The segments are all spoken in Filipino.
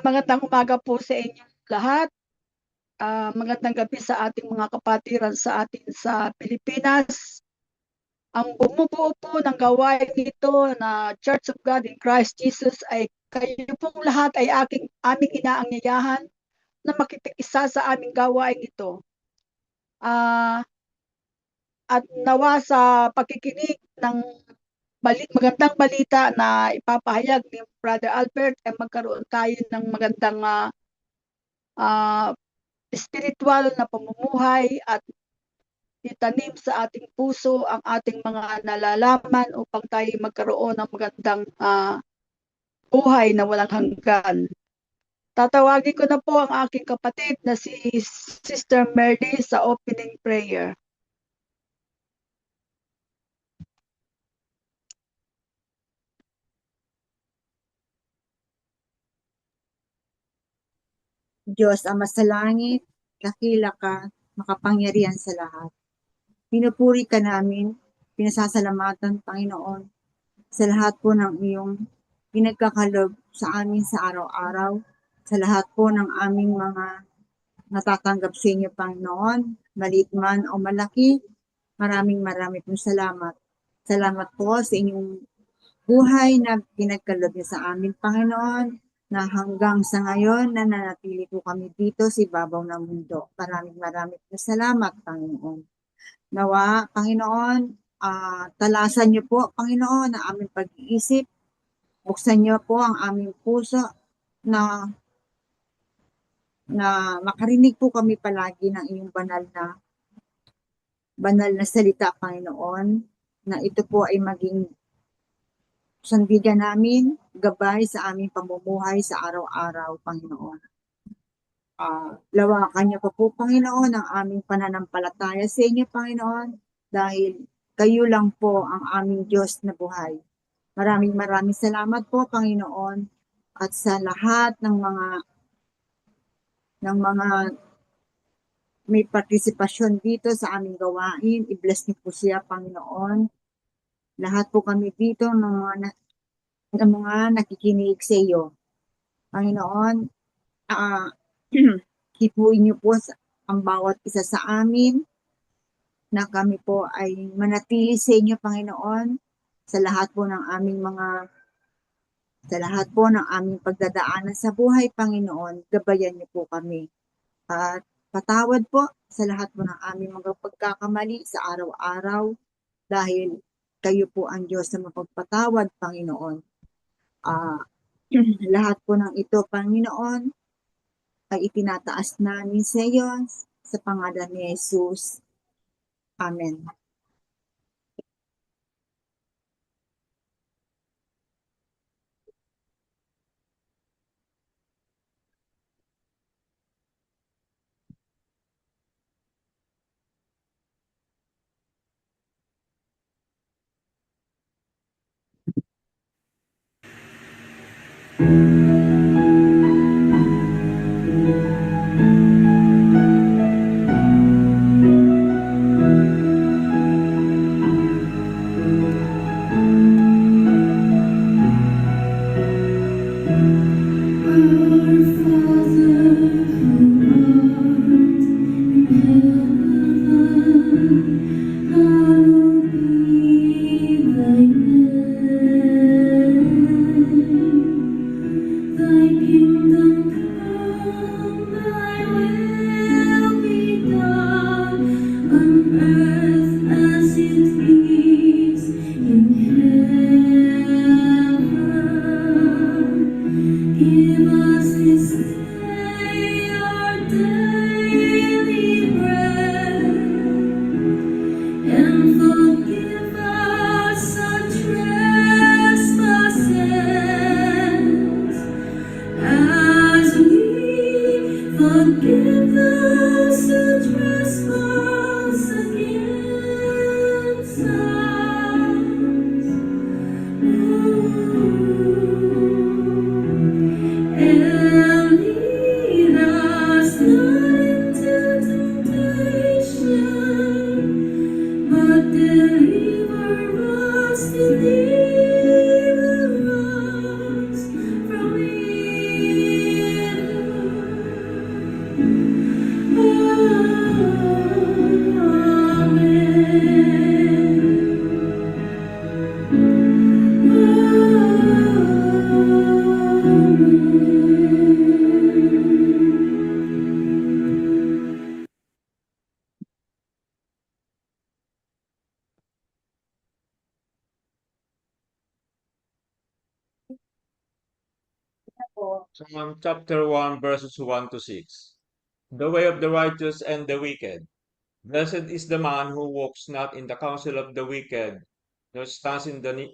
Magandang umaga po sa inyong lahat. Magandang gabi sa ating mga kapatiran sa atin sa Pilipinas. Ang bumubuo po ng gawain ito na Church of God in Christ Jesus ay kayo pong lahat ay aming inaanyayahan na makipag-isa sa aming gawain ito. At nawa sa pakikinig ng magandang balita na ipapahayag ni Brother Albert ay magkaroon tayo ng magandang spiritual na pamumuhay at itanim sa ating puso ang ating mga nalalaman upang tayo magkaroon ng magandang buhay na walang hanggan. Tatawagin ko na po ang aking kapatid na si Sister Merly sa opening prayer. Diyos, Ama sa langit, dakila ka, makapangyarihan sa lahat. Pinupuri ka namin, pinasasalamatan, Panginoon, sa lahat po ng iyong pinagkakalob sa amin sa araw-araw, sa lahat po ng aming mga natatanggap sa inyo, Panginoon, maliit man o malaki, maraming pong salamat. Salamat po sa inyong buhay na pinagkalob niyo sa amin, Panginoon, na hanggang sa ngayon nananatili po kami dito sa ibabaw ng mundo. Maraming po salamat, Panginoon. Nawa, Panginoon, talasan niyo po, Panginoon, ang aming pag-iisip. Buksan niyo po ang aming puso na makarinig po kami palagi ng iyong banal na salita, Panginoon, na ito po ay maging sandigan namin, gabay sa aming pamumuhay sa araw-araw, Panginoon. Lawakan niyo po, Panginoon, ang aming pananampalataya sa inyo, Panginoon, dahil kayo lang po ang aming Diyos na buhay. Maraming salamat po, Panginoon, at sa lahat ng mga may partisipasyon dito sa aming gawain. I-bless niyo po siya, Panginoon. Lahat po kami dito ng mga nakikinig sa iyo. Panginoon, hipuin niyo po ang bawat isa sa amin na kami po ay manatili sa inyo, Panginoon, sa lahat po ng aming pagdadaanan sa buhay, Panginoon. Gabayan niyo po kami. At patawad po sa lahat po ng aming mga pagkakamali sa araw-araw dahil kayo po ang Diyos na mapagpatawad, Panginoon. Lahat po ng ito, Panginoon, ay itinataas namin sa iyo sa pangalan ni Jesus. Amen. Psalm chapter 1, verses 1 to 6. The way of the righteous and the wicked. Blessed is the man who walks not in the counsel of the wicked, nor stands in the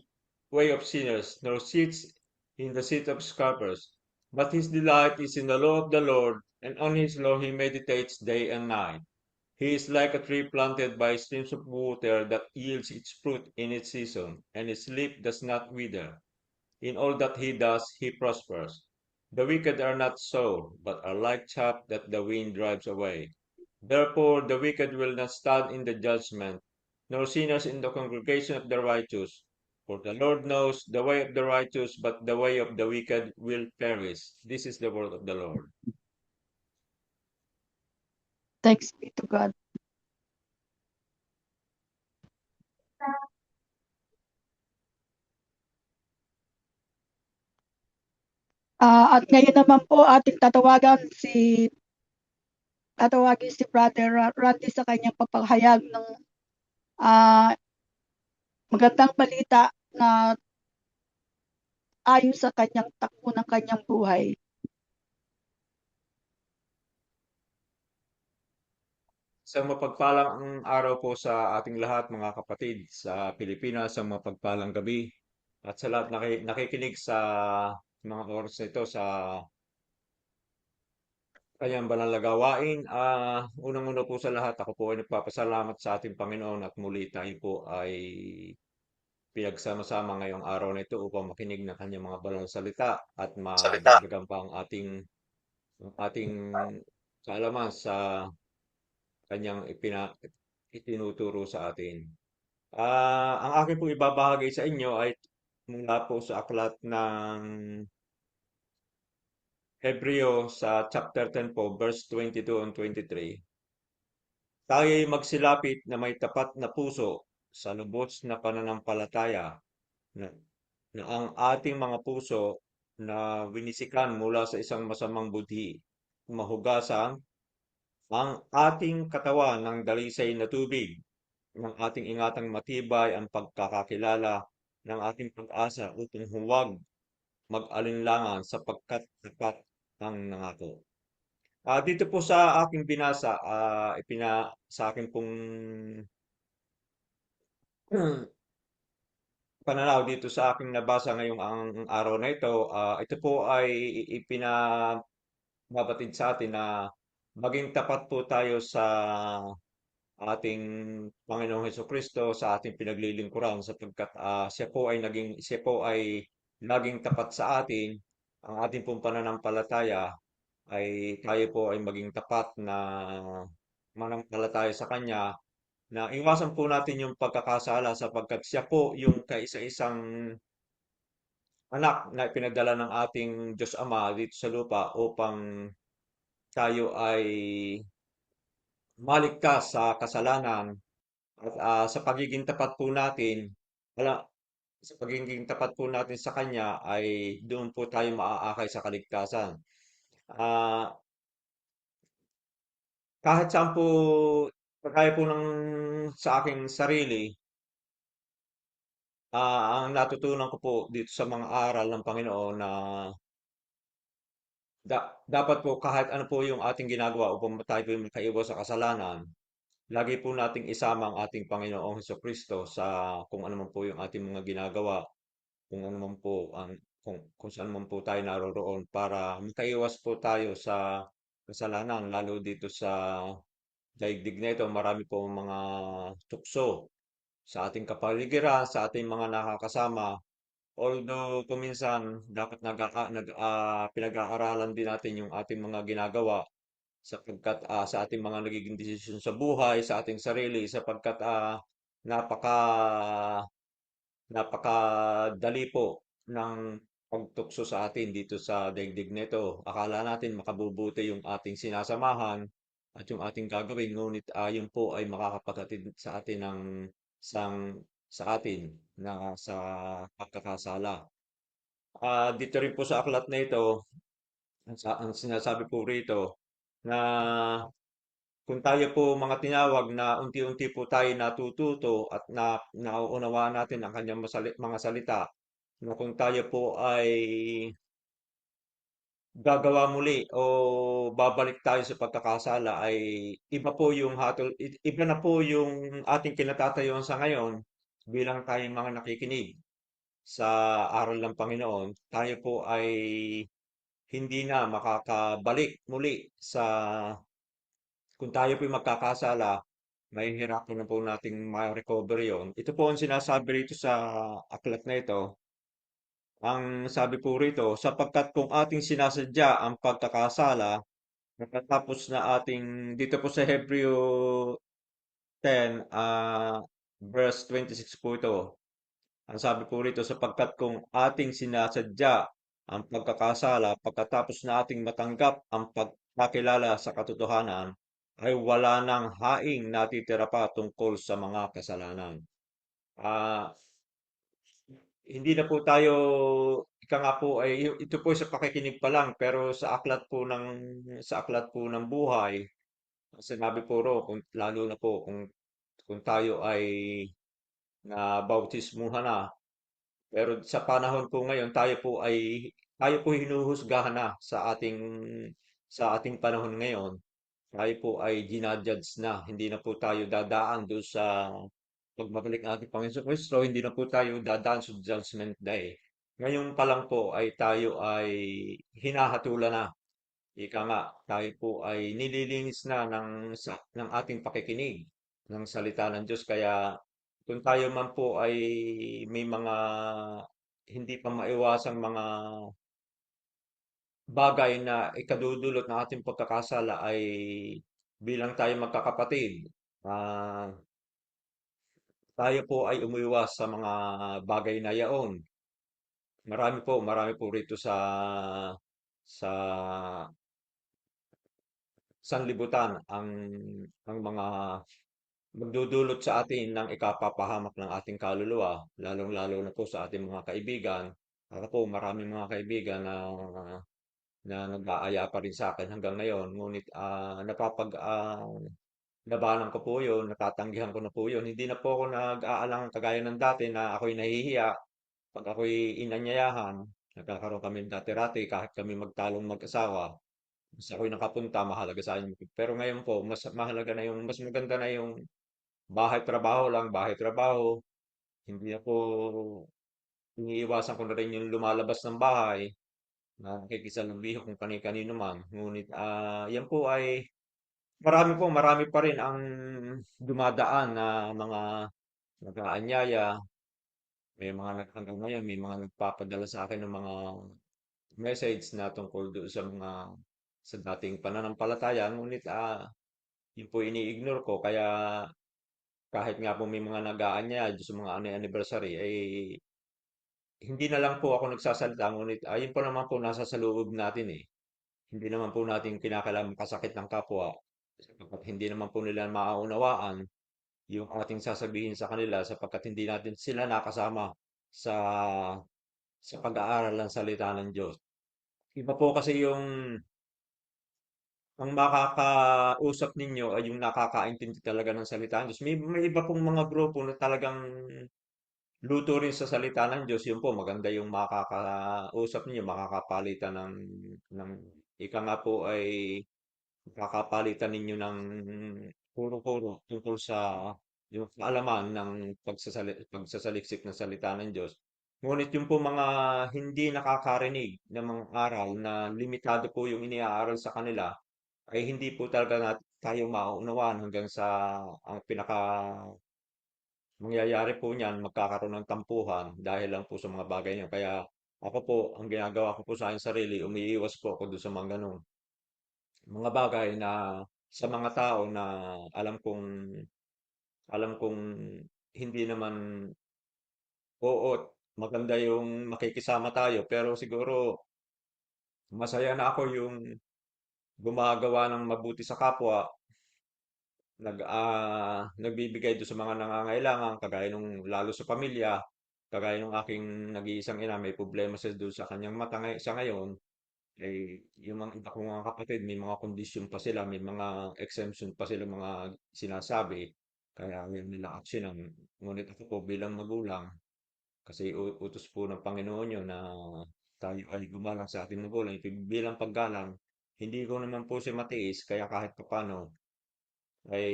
way of sinners, nor sits in the seat of scoffers. But his delight is in the law of the Lord, and on his law he meditates day and night. He is like a tree planted by streams of water that yields its fruit in its season, and its leaf does not wither. In all that he does, he prospers. The wicked are not so, but are like chaff that the wind drives away. Therefore, the wicked will not stand in the judgment, nor sinners in the congregation of the righteous. For the Lord knows the way of the righteous, but the way of the wicked will perish. This is the word of the Lord. Thanks be to God. At ngayon naman po ating tatawagin si Brother Randy sa kanyang papahayag ng ah, magandang balita na ayon sa kanyang takbo ng kanyang buhay. Isang mapagpalang araw po sa ating lahat, mga kapatid sa Pilipinas, ang mapagpalang gabi. At sa lahat nakikinig sa mga oras na ito sa kanyang banal na gawain. Unang-una po sa lahat, ako po ay nagpapasalamat sa ating Panginoon at muli tayo po ay pinagsama-sama ngayong araw na ito upang makinig ng kanyang mga banal na salita at madagdagan pa ang ating kaalaman sa kanyang itinuturo sa atin. Ang akin po ibabahagi sa inyo ay mula po sa aklat ng Hebreo sa chapter 10 po, verse 22 and 23. Tayo'y magsilapit na may tapat na puso sa lubos na pananampalataya na, na ang ating mga puso na winisikan mula sa isang masamang budhi, mahugasan ang ating katawan ng dalisay na tubig, ng ating ingatang matibay ang pagkakakilala ng ating pag-asa upang huwag mag-alinlangan sapagkat tapat ang nangako. Dito po sa aking binasa, sa akin pong pananaw dito sa aking nabasa ngayong ang araw na ito, ito po ay ipinababatid sa atin na maging tapat po tayo sa ating Panginoong Hesukristo, sa ating pinaglilingkuran sapagkat siya po ay laging tapat sa atin. Ang ating pong pananampalataya ay tayo po ay maging tapat na manampalataya sa Kanya na iwasan po natin yung pagkakasala sapagkat siya po yung kaisa-isang anak na ipinagdala ng ating Diyos Ama dito sa lupa upang tayo ay maligtas sa kasalanan at sa pagiging tapat po natin, wala, sa pagiging tapat po natin sa Kanya ay doon po tayo maaakay sa kaligtasan. Ah, Kahit saan po, kagaya po ng sa aking sarili, ang natutunan ko po dito sa mga aral ng Panginoon na dapat po kahit ano po yung ating ginagawa upang tayo po makaiwas sa kasalanan, lagi po nating isama ang ating Panginoong Hesukristo sa kung ano man po yung ating mga ginagawa, kung ano man po kung saan man po tayo naroroon para makaiwas po tayo sa kasalanan lalo dito sa daigdig na ito, marami po mga tukso sa ating kapaligiran, sa ating mga nakakasama. Although kuminsan dapat pinag-aaralan din natin yung ating mga ginagawa sapagkat sa ating mga nagiging desisyon sa buhay, sa ating sarili, sapagkat napaka napakadali po ng pagtukso sa atin dito sa daigdig nito. Akala natin makabubuti yung ating sinasamahan at yung ating gagawin, ngunit yun po ay makakapaghatid sa atin ng sang sa atin na sa pagkakasala. Dito rin po sa aklat na ito, ang sinasabi po rito na kung tayo po mga tinawag na unti-unti po tayo natututo at nauunawaan natin ang kanyang mga salita, na kung tayo po ay gagawa muli o babalik tayo sa pagkakasala ay iba po yung hatol, iba na po yung ating kinatatayuan sa ngayon bilang tayong mga nakikinig sa aral ng Panginoon. Tayo po ay hindi na makakabalik muli sa kung tayo po magkakasala, mahihirapan na po nating ma-recover yun. Ito po ang sinasabi rito sa aklat na ito. Ang sabi po rito, sapagkat kung ating sinasadya ang pagkakasala, nakatapos na ating, dito po sa Hebreo 10, verse 26 po ito. Ang sabi po rito, sapagkat kung ating sinasadya ang pagkakasala, pagkatapos na ating matanggap ang pagkakilala sa katotohanan, ay wala nang haing natitira pa tungkol sa mga kasalanan. Ah, Hindi na po tayo, ika nga po ay ito po sa pakikinig pa lang, pero sa aklat po ng buhay, sinabi po ro kung lalo na po kung tayo ay nabautismuhan na. Pero sa panahon po ngayon, tayo po hinuhusgahan na sa ating panahon ngayon. Tayo po ay ginajudge na. Hindi na po tayo dadaan doon sa pagbabalik ng ating Panginoon Kristo. Hindi na po tayo dadaan sa judgment day. Ngayon pa lang po ay tayo ay hinahatulan na. Ika nga, tayo po ay nililinis na ng ating pakikinig ng salita ng Diyos. Kaya kung tayo man po ay may mga hindi pa maiwasang mga bagay na ikadudulot ng ating pagkakasala ay bilang tayo magkakapatid, tayo po ay umiwas sa mga bagay na yaon. Marami po rito sa sanlibutan ang mga magdudulot sa atin ng ikapapahamak ng ating kaluluwa, lalong-lalo na po sa ating mga kaibigan. Ako po, maraming mga kaibigan na nag-aaya pa rin sa akin hanggang ngayon. Ngunit labanan ko po yun, natatanggihan ko na po yun. Hindi na po ako nag-aalang kagaya ng dati na ako'y nahihiya pag ako'y inanyayahan. Nagkakaroon kami dati-rati kahit kami magtalong mag-asawa. Mas ako'y nakapunta, mahalaga sa akin. Pero ngayon po, mas maganda na yung bahay-trabaho lang, bahay-trabaho. Hindi na po, iniiwasan ko na rin yung lumalabas ng bahay na nakikisalamuha kung kani-kanino man. Ngunit yan po ay marami pa rin ang dumadaan na mga nag-aanyaya. Hanggang ngayon, may mga nagpapadala sa akin ng mga message na tungkol doon sa dating pananampalataya. Ngunit yun po ini-ignore ko. Kaya kahit nga po may mga nag-aanyaya doon sa mga anniversary, ay hindi na lang po ako nagsasalita. Ngunit ayun po naman po nasa sa loob natin eh. Hindi naman po natin kinakailangan makasakit ng kapwa. Sapagkat hindi naman po nila maaunawaan yung ating sasabihin sa kanila sapagkat hindi natin sila nakasama sa sa pag-aaral ng salita ng Diyos. Iba po kasi ang makakausap ninyo ay yung nakakaintindi talaga ng salita ng Diyos. May iba pong mga grupo na talagang luto rin sa salita ng Diyos. Yun po, maganda yung makakausap ninyo, makakapalitan ng ika nga po ay kakapalitan ninyo ng puro-puro tungkol sa yung kaalaman ng pagsasaliksik ng salita ng Diyos. Ngunit yung po mga hindi nakakarinig ng mga aral na limitado po yung iniaaral sa kanila, ay hindi po talaga tayo maunawaan hanggang sa ang pinaka mangyayari po niyan, magkakaroon ng tampuhan dahil lang po sa mga bagay niyan. Kaya ako po, ang ginagawa ko po sa aking sarili, umiiwas po ako doon sa mga ganun mga bagay na sa mga tao na alam kong alam kong hindi naman oo, maganda yung makikisama tayo pero siguro masaya na ako yung gumagawa ng mabuti sa kapwa, nagbibigay doon sa mga nangangailangan kagaya nung lalo sa pamilya, kagaya nung aking nag-iisang ina may problema sa doon sa kanyang mata sa ngayon. Yung mga iba kong mga kapatid, may mga kondisyon pa sila, may mga exemption pa sila mga sinasabi. Kaya yun nila aksyonan. Ngunit ako po bilang magulang, kasi utos po ng Panginoon yun na tayo ay gumalang sa ating magulang. Bilang paggalang, hindi ko naman po siya matiis, kaya kahit paano ay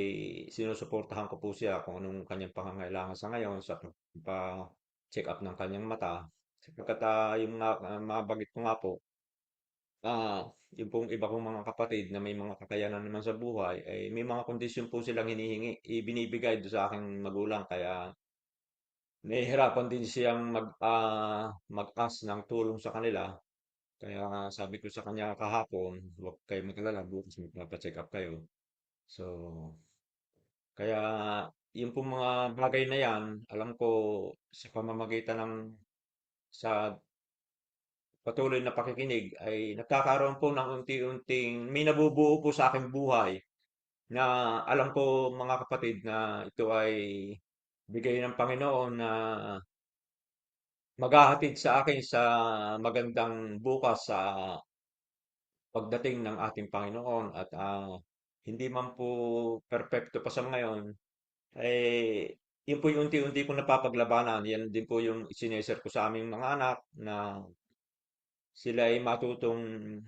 sinusuportahan ko po siya kung anong kanyang pangangailangan sa ngayon sa pa-check up ng kanyang mata. Sapagkat yung mabanggit ko nga po, yung pong iba kong mga kapatid na may mga kakayanan naman sa buhay, ay may mga kondisyon po silang hinihingi, ibinibigay do sa aking magulang. Kaya nahihirapan din siyang mag-ask ng tulong sa kanila. Kaya sabi ko sa kanya kahapon, huwag kayo mag-alala, bukas magpapacheck up kayo. So, kaya yung pong mga bagay na yan, alam ko sa pamamagitan ng sa patuloy na pakikinig ay nagkakaroon po ng unti-unting may nabubuo po sa aking buhay na alam ko mga kapatid na ito ay bigay ng Panginoon na maghahatid sa akin sa magandang bukas sa pagdating ng ating Panginoon. At hindi man po perpekto pa sa ngayon, eh, yun po yung unti-unti kong napapaglabanan. Yan din po yung isineser ko sa aming mga anak na sila ay matutong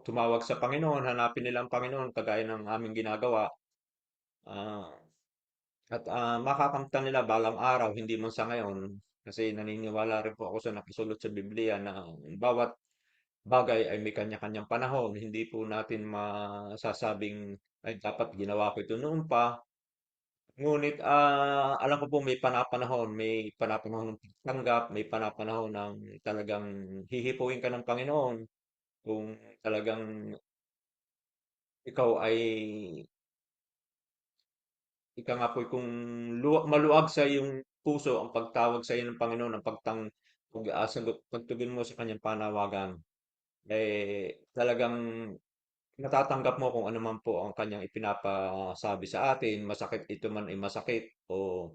tumawag sa Panginoon, hanapin nila ang Panginoon kagaya ng aming ginagawa. Ah, at makakamtan nila balang araw, hindi man sa ngayon. Kasi naniniwala rin po ako sa nakasulat sa Biblia na bawat bagay ay may kanya-kanyang panahon. Hindi po natin masasabing ay dapat ginawa ko ito noon pa. Ngunit alam ko po may panapanahon ng pagtanggap, may panapanahon ng talagang hihipuin ka ng Panginoon kung talagang ikaw ay ika nga po kung maluwag sa iyong puso ang pagtawag sa iyo ng Panginoon, ang pagtugin mo sa kanyang panawagan, eh talagang natatanggap mo kung ano man po ang kanyang ipinapasabi sa atin, masakit ito man ay masakit o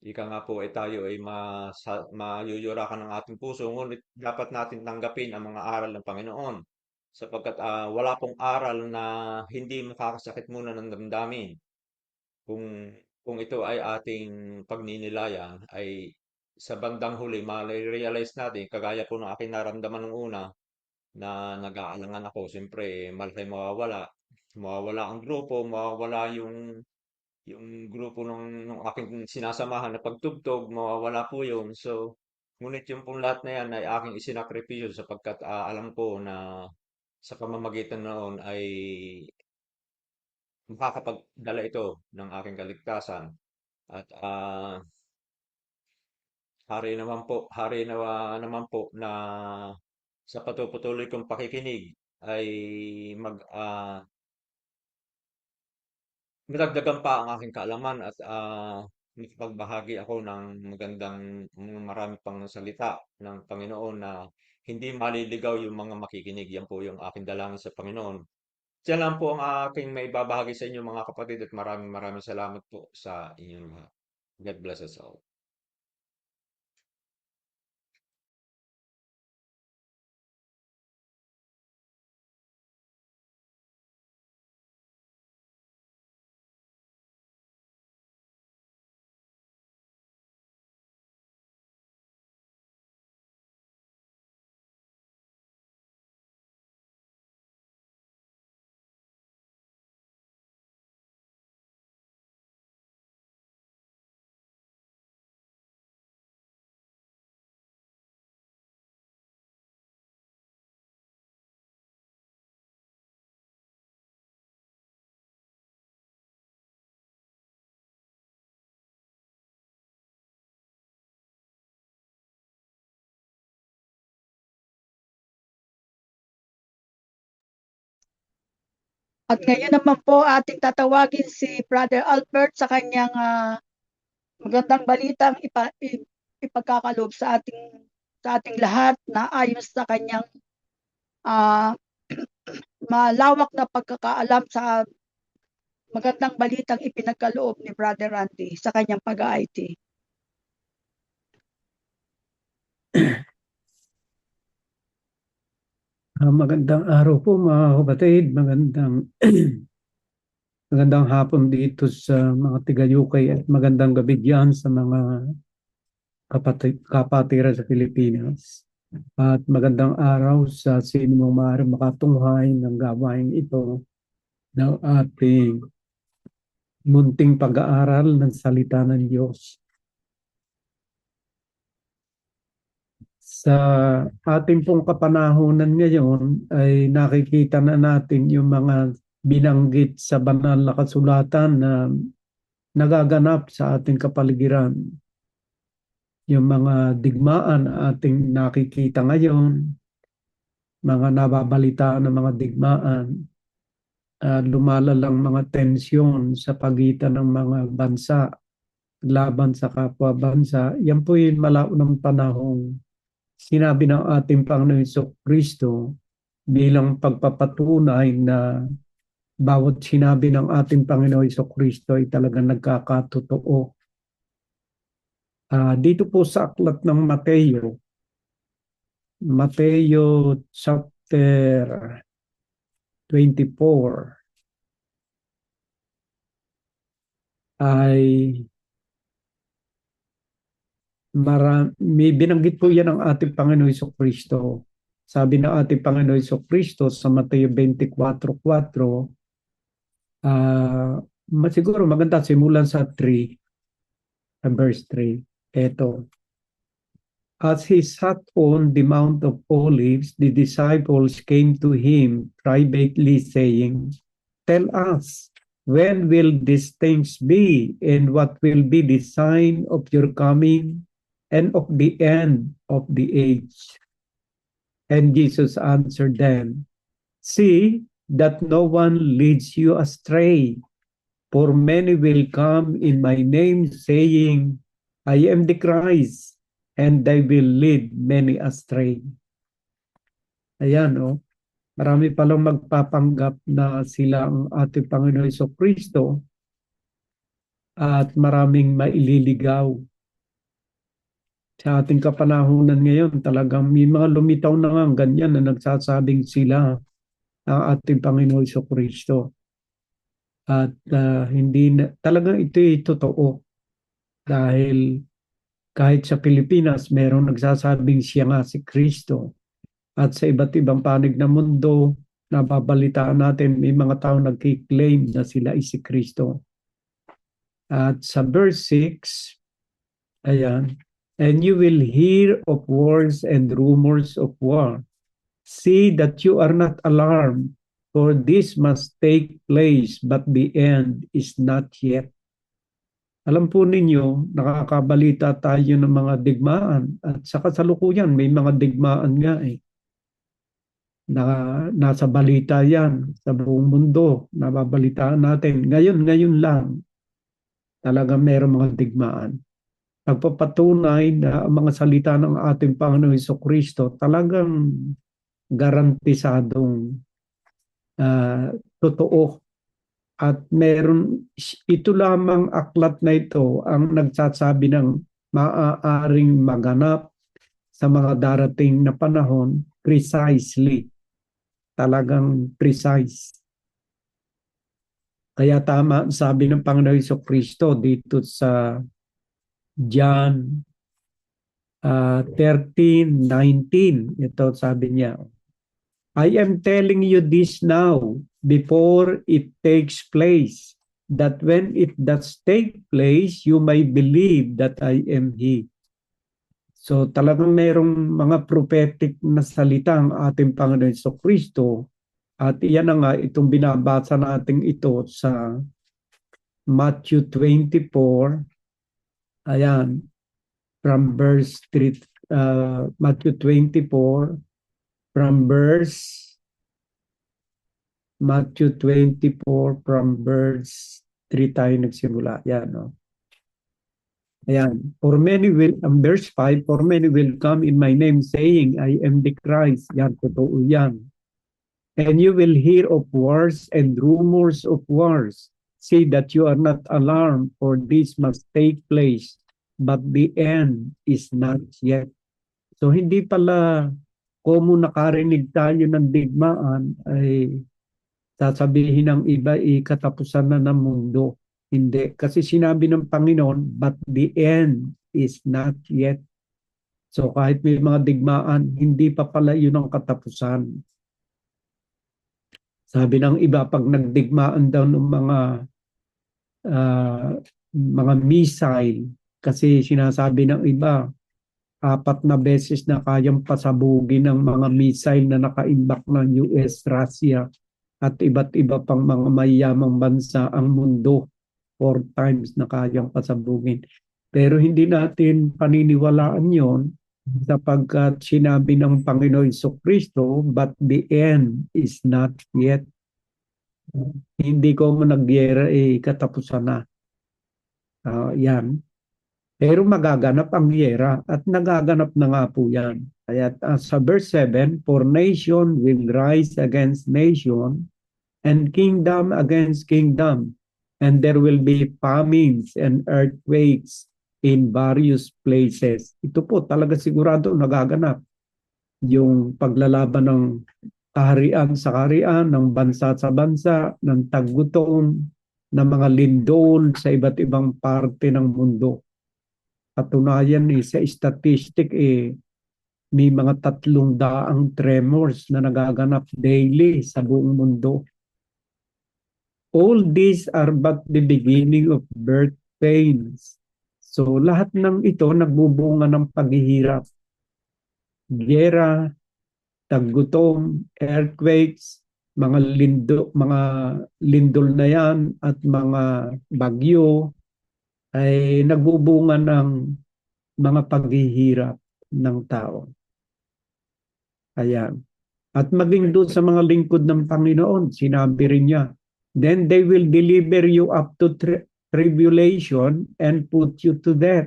ika nga po ay tayo ay mayuyurakan ng ating puso, ngunit dapat natin tanggapin ang mga aral ng Panginoon. Sapagkat wala pong aral na hindi makakasakit muna ng damdamin. Kung kung ito ay ating pagninilayan, ay sa bandang huli ma-realize natin, kagaya po ng aking naramdaman nung una, na nag-aalangan ako. Siyempre, malaki mawawala. Mawawala ang grupo, mawawala yung grupo ng aking sinasamahan na pagtugtog, mawawala po yun. So, ngunit yung pong lahat na yan ay aking isinakripisyo sapagkat alam ko na sa pamamagitan noon ay makakapagdala ito ng aking kaligtasan. At hari naman po na sa patuloy kong pakikinig ay madagdagan pa ang aking kaalaman at makapagbahagi ako ng marami pang salita ng Panginoon na hindi maliligaw yung mga makikinig. Yan po yung aking dalangin sa Panginoon. Yan lang po ang aking maibabahagi sa inyo mga kapatid at maraming maraming salamat po sa inyong lahat. God bless us all. At ngayon naman po ating tatawagin si Brother Albert sa kanyang magandang balitang ipagkakaloob sa ating lahat na ayon sa kanyang ah, malawak na pagkakaalam sa magandang balitang ipinagkaloob ni Brother Randy sa kanyang pag-IT. Magandang araw po mga kapatid, magandang hapon dito sa mga taga-UK at magandang gabi diyan sa mga kapatiran sa Pilipinas. At magandang araw sa sino mang maaaring makatunghay ng gawain ito ng ating munting pag-aaral ng salita ng Diyos. Sa ating pong kapanahunan ngayon ay nakikita na natin yung mga binanggit sa banal na kasulatan na nagaganap sa ating kapaligiran. Yung mga digmaan ating nakikita ngayon, mga nababalitaan ng mga digmaan, lumalalang mga tensyon sa pagitan ng mga bansa laban sa kapwa bansa. Yan po yung malaunang panahong sinabi ng ating Panginoon Jesucristo bilang pagpapatunay na bawat sinabi ng ating Panginoon Jesucristo ay talagang nagkakatotoo. Dito po sa aklat ng Mateo chapter 24 ay may binanggit po yan ng ating Panginoon Jesucristo. Sabi ng ating Panginoon Jesucristo sa Mateo 24:4, siguro maganda simulan sa 3, verse 3. Eto. As he sat on the Mount of Olives, the disciples came to him privately saying, "Tell us, when will these things be, and what will be the sign of your coming and of the end of the age?" And Jesus answered them, "See that no one leads you astray, for many will come in my name saying, I am the Christ, and they will lead many astray." Ayan, marami palang magpapanggap na sila ang ating Panginoon Jesucristo at maraming maililigaw. Sa ating kapanahunan ngayon, talagang may mga lumitaw na nga ganyan na nagsasabing sila ang ating Panginoon Jesucristo. At hindi na, talagang ito'y totoo. Dahil kahit sa Pilipinas, merong nagsasabing siya nga si Kristo. At sa iba't ibang panig ng mundo, nababalitaan natin, may mga tao nagkiklaim na sila ay si Kristo. At sa verse 6, ayan, and you will hear of wars and rumors of war. See that you are not alarmed, for this must take place, but the end is not yet. Alam po ninyo, nakakabalita tayo ng mga digmaan at sa kasalukuyan may mga digmaan nga nasa balita yan sa buong mundo, nababalitaan natin. Ngayon lang talaga mayroong mga digmaan. Pagpapatunay na ang mga salita ng ating Panginoon Jesucristo talagang garantisadong totoo. At ito lamang aklat na ito ang nagsasabi ng maaaring maganap sa mga darating na panahon precisely. Talagang precise. Kaya tama sabi ng Panginoon Jesucristo dito sa John 13:19. Ito sabi niya, I am telling you this now before it takes place, that when it does take place, you may believe that I am He. So talagang mayroong mga prophetic na salita ang ating Panginoon Jesucristo at iyan na nga itong binabasa natin ito sa Matthew 24, ayan, from verse 3, Matthew 24, from verse 3 tayo nagsimula. Yan, Ayan. Verse 5, for many will come in my name saying, I am the Christ. Yan, totoo yan. And you will hear of wars and rumors of wars. See that you are not alarmed, for this must take place, but the end is not yet. So hindi pala kung nakarinig tayo ng digmaan ay sasabihin ng iba katapusan na ng mundo. Hindi. Kasi sinabi ng Panginoon, but the end is not yet. So kahit may mga digmaan, hindi pa pala yun ang katapusan. Sabi ng iba, pag nagdigmaan daw ng mga missile, kasi sinasabi ng iba, 4 na beses na kayang pasabugin ng mga missile na nakaimbak ng US, Russia, at iba't iba pang mga mayamang bansa ang mundo. 4 times na kayang pasabugin. Pero hindi natin paniniwalaan yon sapagkat sinabi ng Panginoon Jesucristo, but the end is not yet. Hindi ko mo nagyera, katapusan na. Yan. Pero magaganap ang yera at nagaganap na nga po yan. Kaya sa verse 7, for nation will rise against nation and kingdom against kingdom, and there will be famines and earthquakes in various places. Ito po talaga sigurado nagaganap. Yung paglalaban ng kaharian sa kaharian, ng bansa sa bansa, ng taggutom, ng mga lindol sa iba't ibang parte ng mundo. Katunayan sa statistic may mga 300 tremors na nagaganap daily sa buong mundo. All these are but the beginning of birth pains. So lahat ng ito nagbubunga ng paghihirap. Gera, taggutom, earthquakes, mga lindol na yan at mga bagyo ay nagbubunga ng mga paghihirap ng tao. Ayan. At maging doon sa mga lingkod ng Panginoon, sinabi rin niya, then they will deliver you up to tribulation and put you to death.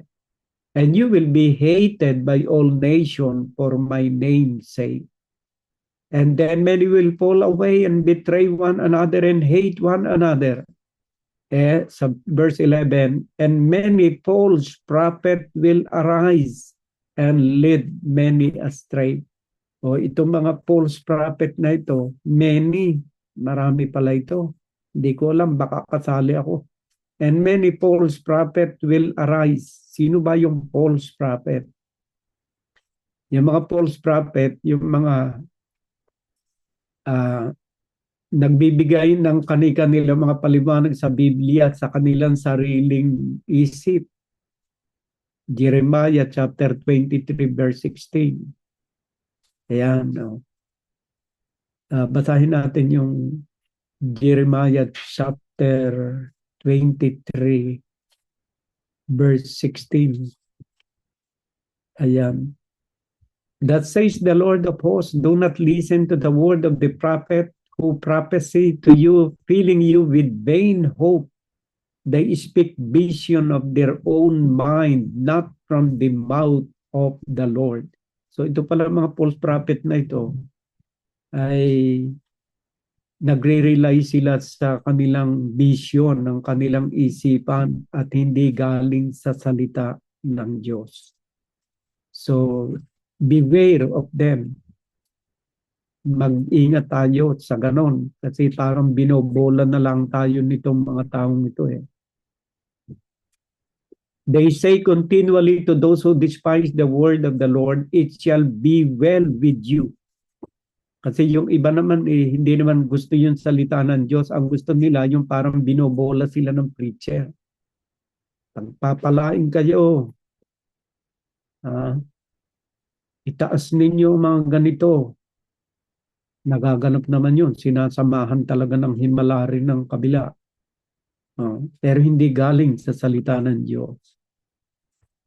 And you will be hated by all nations for my name's sake. And then many will fall away and betray one another and hate one another. Sa verse 11, and many false prophets will arise and lead many astray. O itong mga false prophet na ito, marami pala ito. Hindi ko alam, baka kasali ako. And many false prophets will arise. Sino ba yung false prophet? Yung mga false prophet, yung mga nagbibigay ng kanilang mga paliwanag sa Biblia at sa kanilang sariling isip. Jeremiah chapter 23 verse 16. Ayan. Basahin natin yung Jeremiah chapter 23 verse 16. Ayan. That says the Lord of hosts, do not listen to the word of the prophet who prophesy to you, filling you with vain hope. They speak vision of their own mind, not from the mouth of the Lord. So ito pala mga false prophet na ito ay nagre-rely sila sa kanilang vision, ng kanilang isipan at hindi galing sa salita ng Diyos. So beware of them. Mag-ingat tayo sa ganon kasi parang binobola na lang tayo nitong mga taong ito They say continually to those who despise the word of the Lord, it shall be well with you. Kasi yung iba naman hindi naman gusto yung salita ng Diyos. Ang gusto nila yung parang binobola sila ng preacher. Pagpapalain kayo. Itaas ninyo mga ganito. Nagaganap naman yun. Sinasamahan talaga ng himala rin ng kabila. Pero hindi galing sa salita ng Diyos.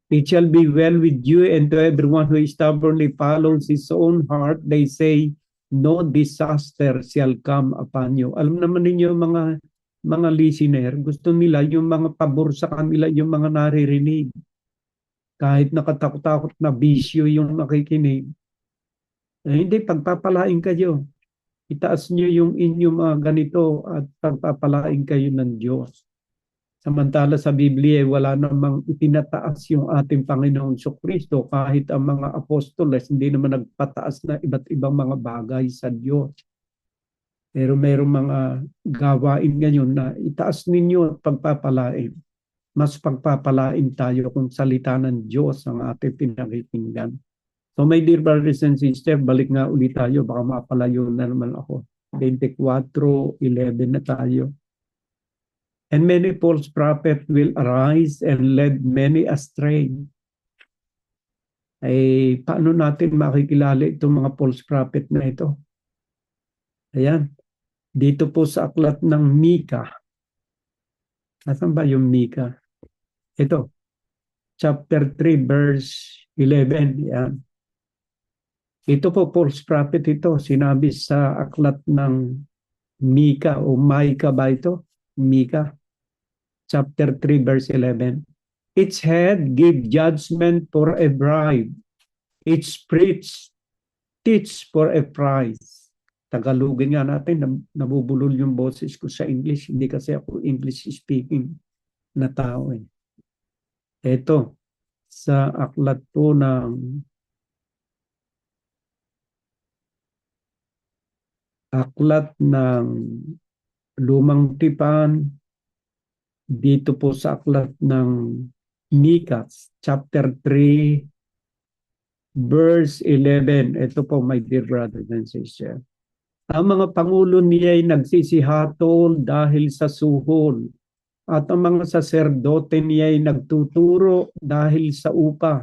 It shall be well with you, and to everyone who stubbornly follows his own heart, they say, no disaster shall come upon you. Alam naman ninyo mga listener, gusto nila yung mga pabor sa kanila, yung mga naririnig. Kahit nakatakot-takot na bisyo yung nakikinig. Hindi, pagpapalain kayo. Itaas nyo yung inyong mga ganito at pagpapalain kayo ng Diyos. Samantala sa Biblia, wala namang itinataas yung ating Panginoon Jesucristo kahit ang mga apostoles hindi naman nagpataas na iba't ibang mga bagay sa Diyos. Pero mayroong mga gawain ngayon na itaas ninyo at pagpapalain. mas pagpapalain tayo kung salita ng Diyos ang ating pinakikinggan. So my dear brothers and sisters, balik nga ulit tayo, baka mapalayo na naman ako. 24:11 na tayo. And many false prophets will arise and lead many astray. Ay, paano natin makikilala itong mga false prophet na ito? Ayan, dito po sa aklat ng Mika. Nasaan ba yung Mika? Ito, chapter 3, verse 11. Ayan. Ito po, false prophet ito. Sinabi sa aklat ng Mika o Maika ba ito? Mika, chapter 3, verse 11. Its head give judgment for a bribe. Its priest teach for a prize. Tagalogin nga natin, nabubulol yung boses ko sa English. Hindi kasi ako English speaking na tao eh. Ito, sa aklat po ng Lumang Tipan, dito po sa aklat ng Mika, chapter 3, verse 11. Ito po, my dear brothers and sisters. Ang mga pangulo niya ay nagsisihatol dahil sa suhol, at ang mga saserdote niya ay nagtuturo dahil sa upa,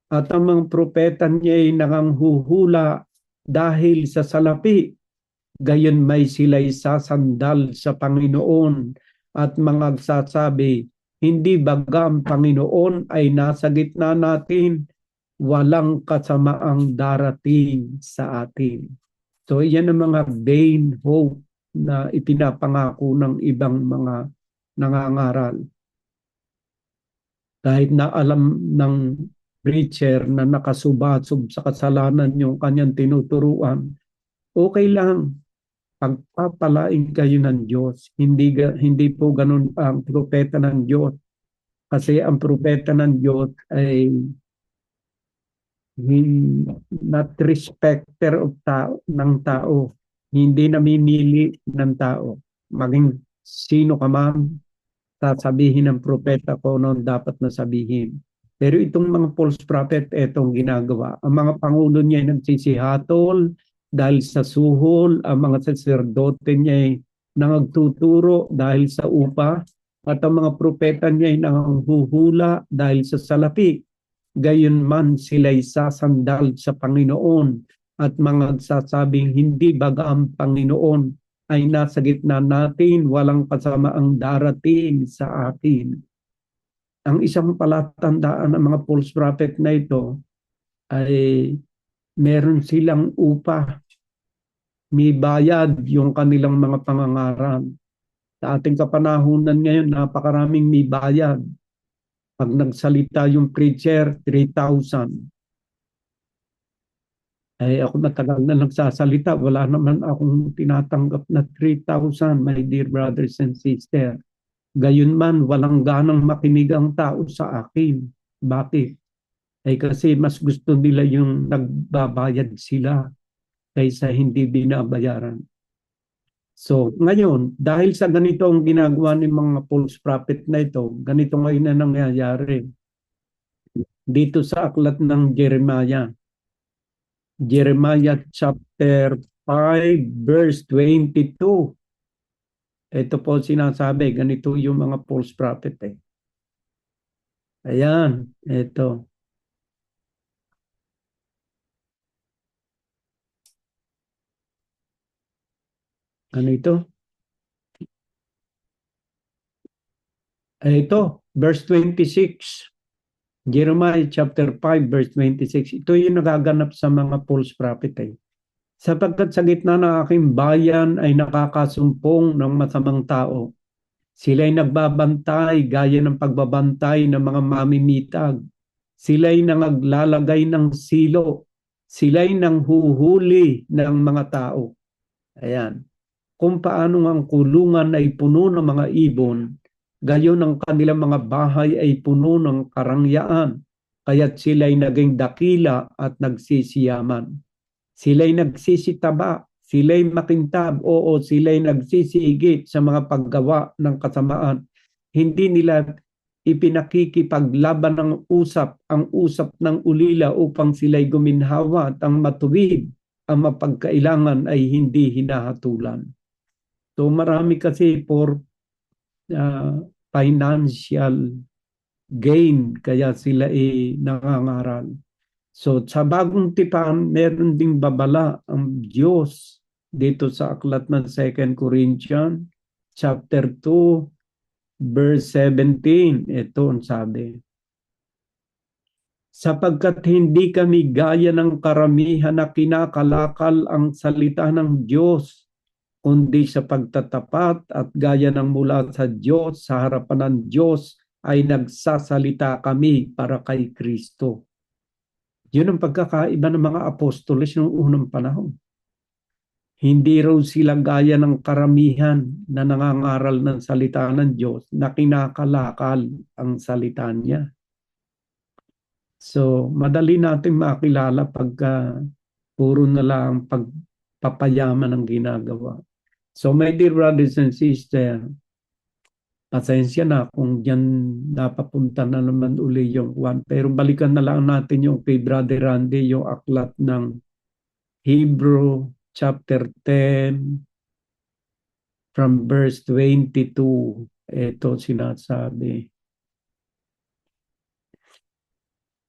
at ang mga propeta niya ay nanganghuhula dahil sa salapi. Gayon may sila'y sasandal sa Panginoon at mga agsasabi, hindi baga ang Panginoon ay nasa gitna natin, walang kasamaang darating sa atin. So yan ang mga vain hope na ipinapangako ng ibang mga nangangaral. Kahit na alam ng preacher na nakasubasub sa kasalanan yung kanyang tinuturuan, okay lang. Pagpapalain kayo ng Diyos. Hindi po ganun ang propeta ng Diyos. Kasi ang propeta ng Diyos ay not respecter of ng tao. Hindi namimili ng tao. Maging sino ka man, sasabihin ng propeta ko noon dapat na sabihin. Pero itong mga false prophet, itong ginagawa. Ang mga pangulo niya ay nagsisihatol dahil sa suhol, ang mga saserdote niya ay nangagtuturo dahil sa upa, at ang mga propeta niya ay nanganghuhula dahil sa salapi. Gayon man sila'y sasandal sa Panginoon at mga nagsasabing hindi baga ang Panginoon ay nasa gitna natin, walang kasamaang darating sa atin. Ang isang palatandaan ng mga false prophet na ito ay meron silang upa. May bayad yung kanilang mga pangangaral. Sa ating kapanahunan ngayon, napakaraming may bayad. Pag nagsalita yung preacher, 3,000. Ay ako matagal na nagsasalita, wala naman akong tinatanggap na 3,000, my dear brothers and sisters. Gayunman, walang ganang makinig ang tao sa akin. Bakit? Ay kasi mas gusto nila yung nagbabayad sila kaysa hindi binabayaran. So, ngayon, dahil sa ganito ang ginagawa ng mga false prophet na ito, ganito ngayon na nangyayari. Dito sa aklat ng Jeremiah. Jeremiah chapter 5, verse 22. Ito po sinasabi, ganito yung mga false prophet eh. Ayan, ito. Ano ito? Ito, verse 26. Jeremiah chapter 5, verse 26. Ito yung nagaganap sa mga false prophet eh. Sapagkat sa gitna ng aking bayan ay nakakasumpong ng masamang tao. Sila'y nagbabantay gaya ng pagbabantay ng mga mamimitag. Sila'y nangaglalagay ng silo. Sila'y nanghuhuli ng mga tao. Ayan. Kung paano ang kulungan ay puno ng mga ibon, gayon ang kanilang mga bahay ay puno ng karangyaan, kaya't sila'y naging dakila at nagsisiyaman. Sila'y nagsisitaba, sila'y makintab, oo, sila'y nagsisigit sa mga paggawa ng kasamaan. Hindi nila ipinakikipaglaban ng ang usap ng ulila upang sila'y guminhawa at ang matuwid, ang mapagkailangan ay hindi hinahatulan. So marami kasi for financial gain kaya sila nangangaral. So sa bagong tipan, meron ding babala ang Diyos dito sa aklat ng 2 Corinthians chapter 2 verse 17. Ito ang sabi. Sapagkat hindi kami gaya ng karamihan na kinakalakal ang salita ng Diyos, kundi sa pagtatapat at gaya ng mula sa Diyos, sa harapan ng Diyos, ay nagsasalita kami para kay Kristo. Yun ang pagkakaiba ng mga apostoles noong unang panahon. Hindi raw sila gaya ng karamihan na nangangaral ng salita ng Diyos na kinakalakal ang salita niya. So, madali natin makilala pagka puro na lang pagpapayaman ang ginagawa. So, my dear brothers and sisters, pasensya na kung diyan napapunta na naman uli yung one. Pero balikan na lang natin yung kay Brother Randy, yung aklat ng Hebrew chapter 10 from verse 22. Ito sinasabi.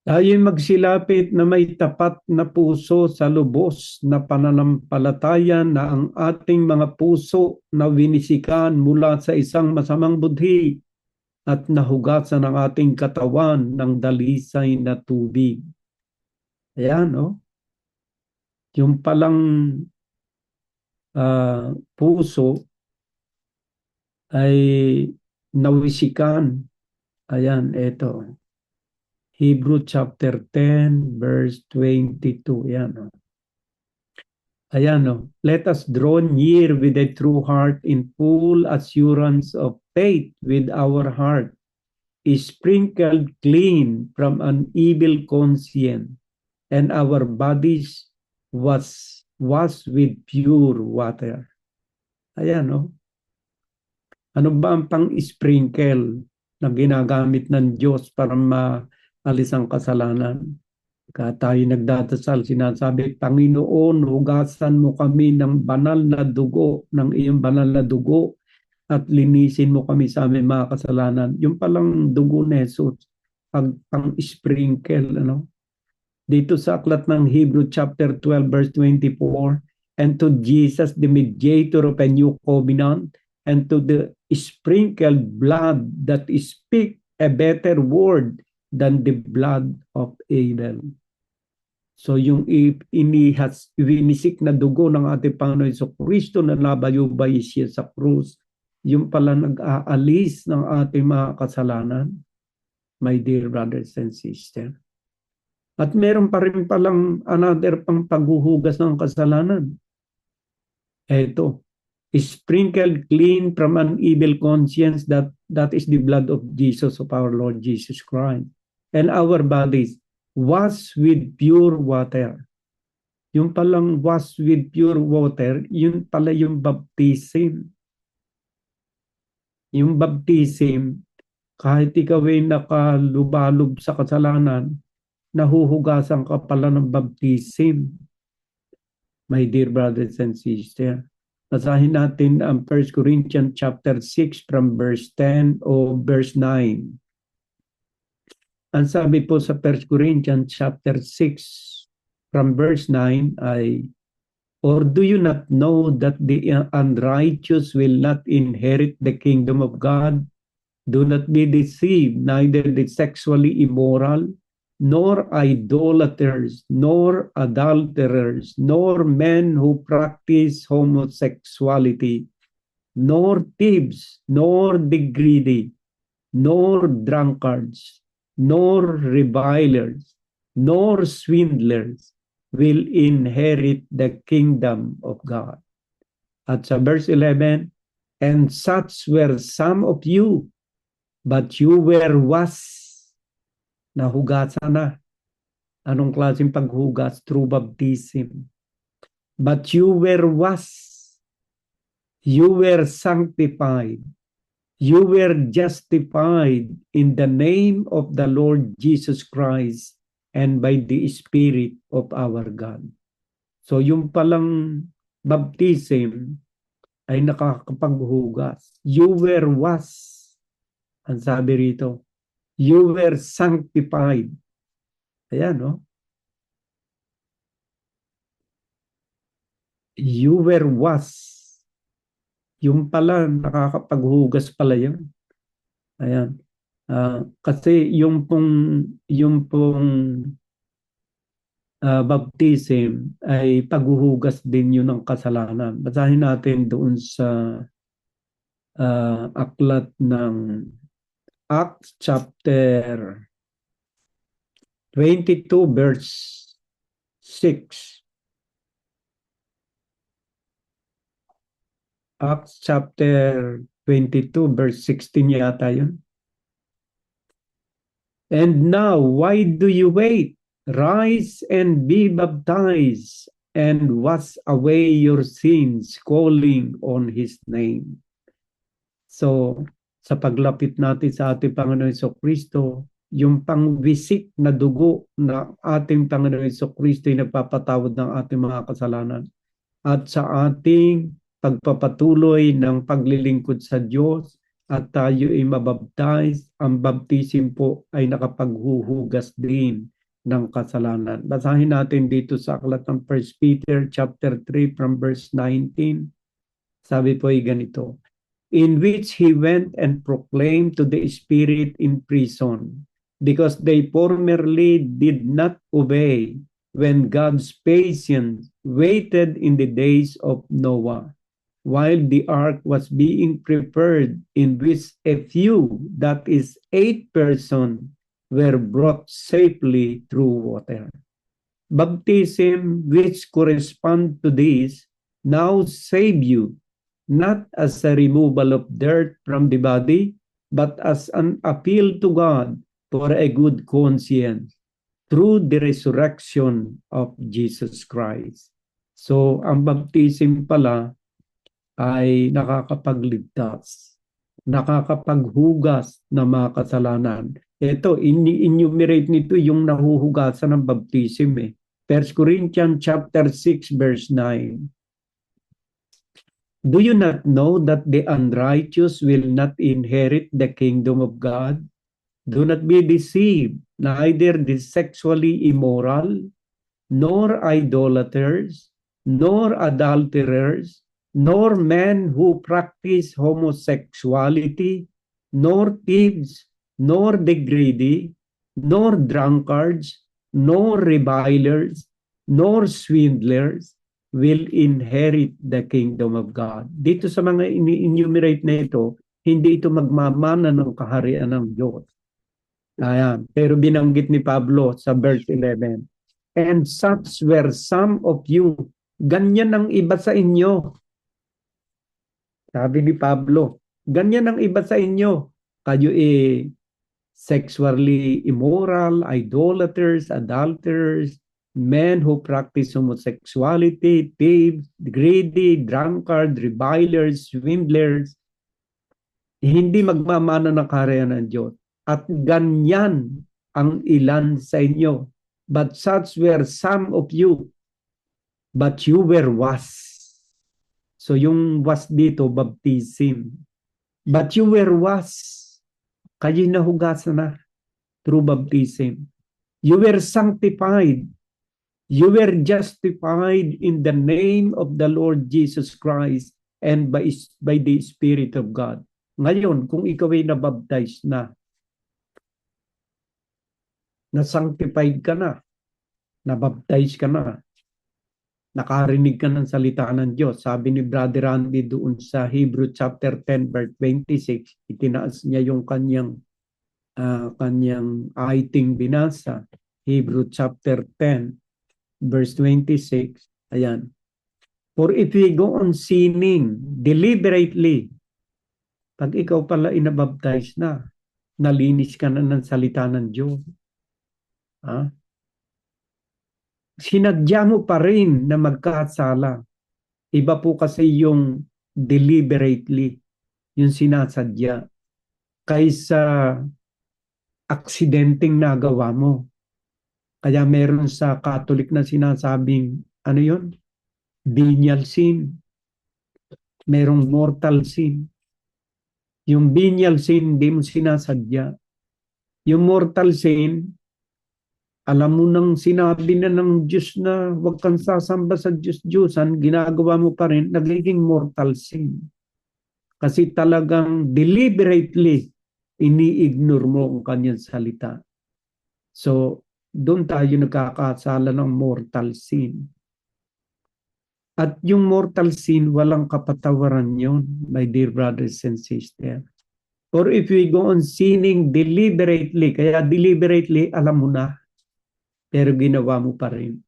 Tayo'y magsilapit na may tapat na puso sa lubos na pananampalataya na ang ating mga puso na winisikan mula sa isang masamang budhi at nahugasan ng ating katawan ng dalisay na tubig. Ayan, no? Yung palang puso ay nawisikan. Ayan, ito. Hebrew chapter 10 verse 22. Ayan. Ayan. Let us draw near with a true heart in full assurance of faith with our heart is sprinkled clean from an evil conscience and our bodies was washed with pure water. Ayan, no? Ano ba ang pang-sprinkle na ginagamit ng Diyos para maalis ang kasalanan? Kaya tayo nagdadasal, sinasabi, Panginoon, hugasan mo kami ng banal na dugo, ng iyong banal na dugo, at linisin mo kami sa aming mga kasalanan. Yung palang dugo ni Jesus, pang-sprinkle, ano? Dito sa aklat ng Hebrew chapter 12 verse 24, and to Jesus the mediator of a new covenant, and to the sprinkled blood that speak a better word than the blood of Abel. So yung winisik na dugo ng ating Panginoon Jesucristo na nabayubay siya sa krus, yung pala nag-aalis ng ating mga kasalanan, my dear brothers and sisters. At meron pa rin palang another pang paghuhugas ng kasalanan. Ito, sprinkled clean from an evil conscience, that is the blood of Jesus, of our Lord Jesus Christ. And our bodies washed with pure water. Yung palang washed with pure water, yun pala yung baptism. Yung baptism, kahit ikaw ay nakalubalog sa kasalanan, nahuhugasan ka pala ng baptism. My dear brothers and sisters, basahin natin ang 1 Corinthians chapter 6 from verse 10 o verse 9. Ang sabi po sa 1 Corinthians chapter 6 from verse 9 ay, or do you not know that the unrighteous will not inherit the kingdom of God? Do not be deceived, neither the sexually immoral, nor idolaters, nor adulterers, nor men who practice homosexuality, nor thieves, nor the greedy, nor drunkards, nor revilers, nor swindlers will inherit the kingdom of God. At sa verse 11, and such were some of you, but you were washed. Nahugasan na. Anong klaseng paghugas? Through baptism. But you were washed. You were sanctified. You were justified in the name of the Lord Jesus Christ and by the Spirit of our God. So yung palang baptism ay nakakapaghugas. You were washed. Ang sabi rito, you were sanctified. Ayan, no? You were washed. Yung pala, nakakapaghugas pala yun. Ayan. Kasi yung pong baptism ay paghuhugas din yun ng kasalanan. Basahin natin doon sa aklat ng Acts chapter 22 verse 6. Acts chapter 22 verse 16 yata yun. And now, why do you wait? Rise and be baptized and wash away your sins, calling on His name. So, sa paglapit natin sa ating Panginoon Jesucristo, yung pang-visit na dugo na ating Panginoon Jesucristo ay nagpapatawad ng ating mga kasalanan. At sa ating pagpapatuloy ng paglilingkod sa Diyos at tayo ay mabaptize, ang baptism po ay nakapaghuhugas din ng kasalanan. Basahin natin dito sa aklat ng 1 Peter chapter 3 from verse 19. Sabi po ay ganito, in which he went and proclaimed to the spirit in prison, because they formerly did not obey, when God's patience waited in the days of Noah, while the ark was being prepared, in which a few, that is 8 persons, were brought safely through water. Baptism, which correspond to this, now save you, not as a removal of dirt from the body, but as an appeal to God for a good conscience through the resurrection of Jesus Christ. So, ang baptism pala ay nakakapagligtas, nakakapaghugas ng mga kasalanan. Ito, enumerate nito yung nahuhugasan ng baptism eh. 1 Corinthians chapter 6 verse 9. Do you not know that the unrighteous will not inherit the kingdom of God? Do not be deceived, neither the sexually immoral, nor idolaters, nor adulterers, nor men who practice homosexuality, nor thieves, nor the greedy, nor drunkards, nor revilers, nor swindlers will inherit the kingdom of God. Dito sa mga ini-enumerate na ito, hindi ito magmamana ng kaharian ng Diyos. Ayan. Pero binanggit ni Pablo sa verse 11. And such were some of you. Ganyan ang iba sa inyo. Sabi ni Pablo, ganyan ang iba sa inyo. Kayo sexually immoral, idolaters, adulterers, men who practice homosexuality, thieves, greedy, drunkard, revilers, swindlers. Hindi magmamana ng kaharian ng Diyos. At ganyan ang ilan sa inyo. But such were some of you. But you were washed. So yung wash dito, baptism. But you were washed. Kayo'y nahugasan na through baptism. You were sanctified. You were justified in the name of the Lord Jesus Christ and by the Spirit of God. Ngayon, kung ikaw ay nabaptize na, na-sanctified ka na, nabaptize ka na, nakarinig ka ng salita ng Diyos. Sabi ni Brother Randy doon sa Hebrew chapter 10 verse 26, itinaas niya yung kanyang aiting binasa. Hebrew chapter 10 verse 26. Ayan. For if we go on sinning deliberately, pag ikaw pala inabaptize na, nalinis ka na ng salita ng Diyos. Sinadya mo pa rin na magkasala. Iba po kasi yung deliberately, yung sinasadya. kaysa aksidenteng nagawa mo. Kaya meron sa Catholic na sinasabing, ano yun? Venial sin. Merong mortal sin. Yung venial sin, hindi mo sinasadya. Yung mortal sin, alam mo nang sinabi na ng Diyos na huwag kang sasamba sa Diyos-Diyosan, ginagawa mo pa rin, nagiging mortal sin. Kasi talagang deliberately ini-ignore mo ang kanyang salita. So, doon tayo nagkakasala ng mortal sin. At yung mortal sin, walang kapatawaran yon, my dear brothers and sisters. Or if we go on sinning deliberately, kaya deliberately, alam mo na, pero ginawa mo pa rin.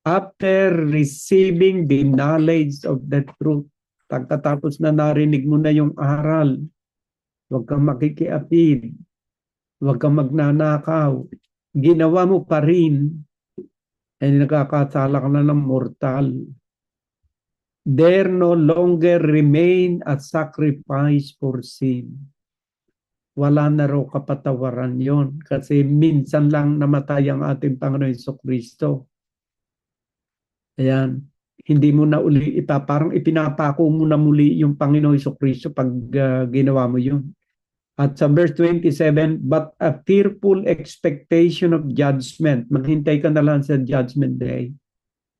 After receiving the knowledge of the truth, pagkatapos na narinig mo na yung aral, huwag kang makikiapid, huwag kang magnanakaw, ginawa mo pa rin, ay nakakasala ka na ng mortal. There no longer remain a sacrifice for sin. Wala na raw kapatawaran yon kasi minsan lang namatay ang ating Panginoon Jesucristo. Ayan, hindi mo na uli, parang ipinapako mo na muli yung Panginoon Jesucristo pag ginawa mo yun. At sa verse 27, but a fearful expectation of judgment. Maghintay ka na lang sa judgment day.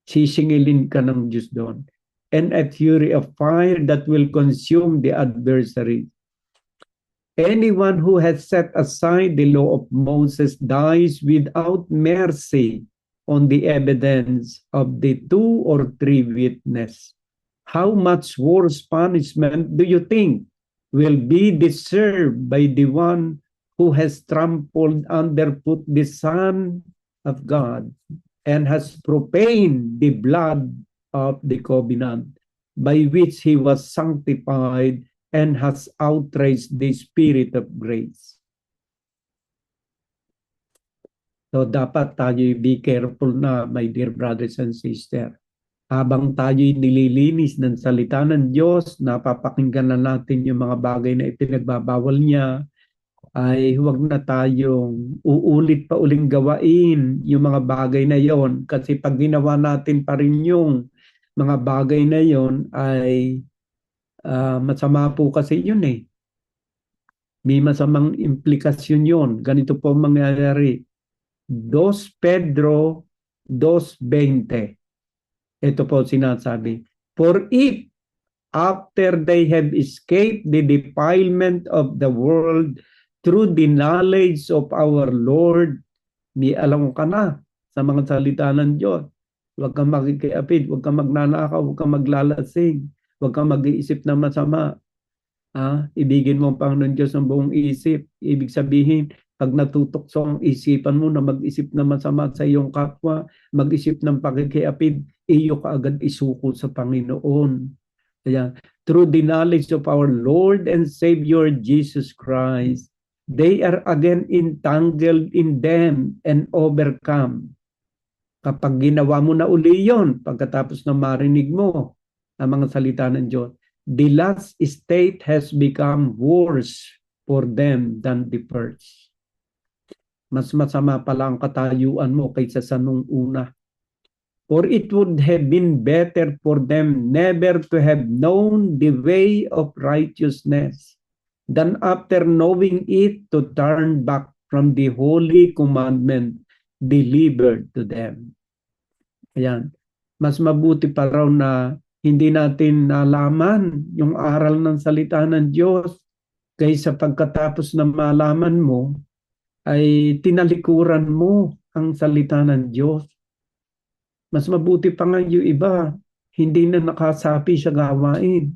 Sisingilin ka ng Diyos doon. And a fury of fire that will consume the adversary. Anyone who has set aside the law of Moses dies without mercy on the evidence of the 2 or 3 witnesses. How much worse punishment do you think will be deserved by the one who has trampled underfoot the Son of God and has profaned the blood of the covenant by which he was sanctified and has outraged the Spirit of grace. So dapat tayo be careful na, my dear brothers and sisters. Habang tayo'y nililinis ng salita ng Diyos, napapakinggan na natin yung mga bagay na ipinagbabawal niya, ay huwag na tayong uulit pa uling gawain yung mga bagay na yon. Kasi pag ginawa natin pa rin yung mga bagay na yon, ay masama po kasi yun eh. May masamang implikasyon yon. Ganito po mangyayari. 2 Pedro 2:20. Ito po sinasabi. For if after they have escaped the defilement of the world through the knowledge of our Lord, may alam ka na sa mga salita ng Diyos. Huwag kang makikiapid, huwag kang magnanakaw, huwag kang maglalasing, huwag kang mag-iisip na masama. Ibigin mo ang Panginoon Diyos ng buong isip. Ibig sabihin, pag natutokso ang isipan mo na mag-isip na masama sa iyong kapwa, mag-isip ng pakikiapid, iyo ka agad isuko sa Panginoon. Ayan. Through the knowledge of our Lord and Savior Jesus Christ, they are again entangled in them and overcome. Kapag ginawa mo na uli yon, pagkatapos na marinig mo ang mga salita ng Diyos, the last state has become worse for them than the first. Mas masama pala ang katayuan mo kaysa sa nung una. For it would have been better for them never to have known the way of righteousness than after knowing it to turn back from the holy commandment delivered to them. Ayan. Mas mabuti pa raw na hindi natin nalaman yung aral ng salita ng Diyos kaysa pagkatapos na malaman mo ay tinalikuran mo ang salita ng Diyos. Mas mabuti pa nga yung iba, hindi na nakasapi sa gawain.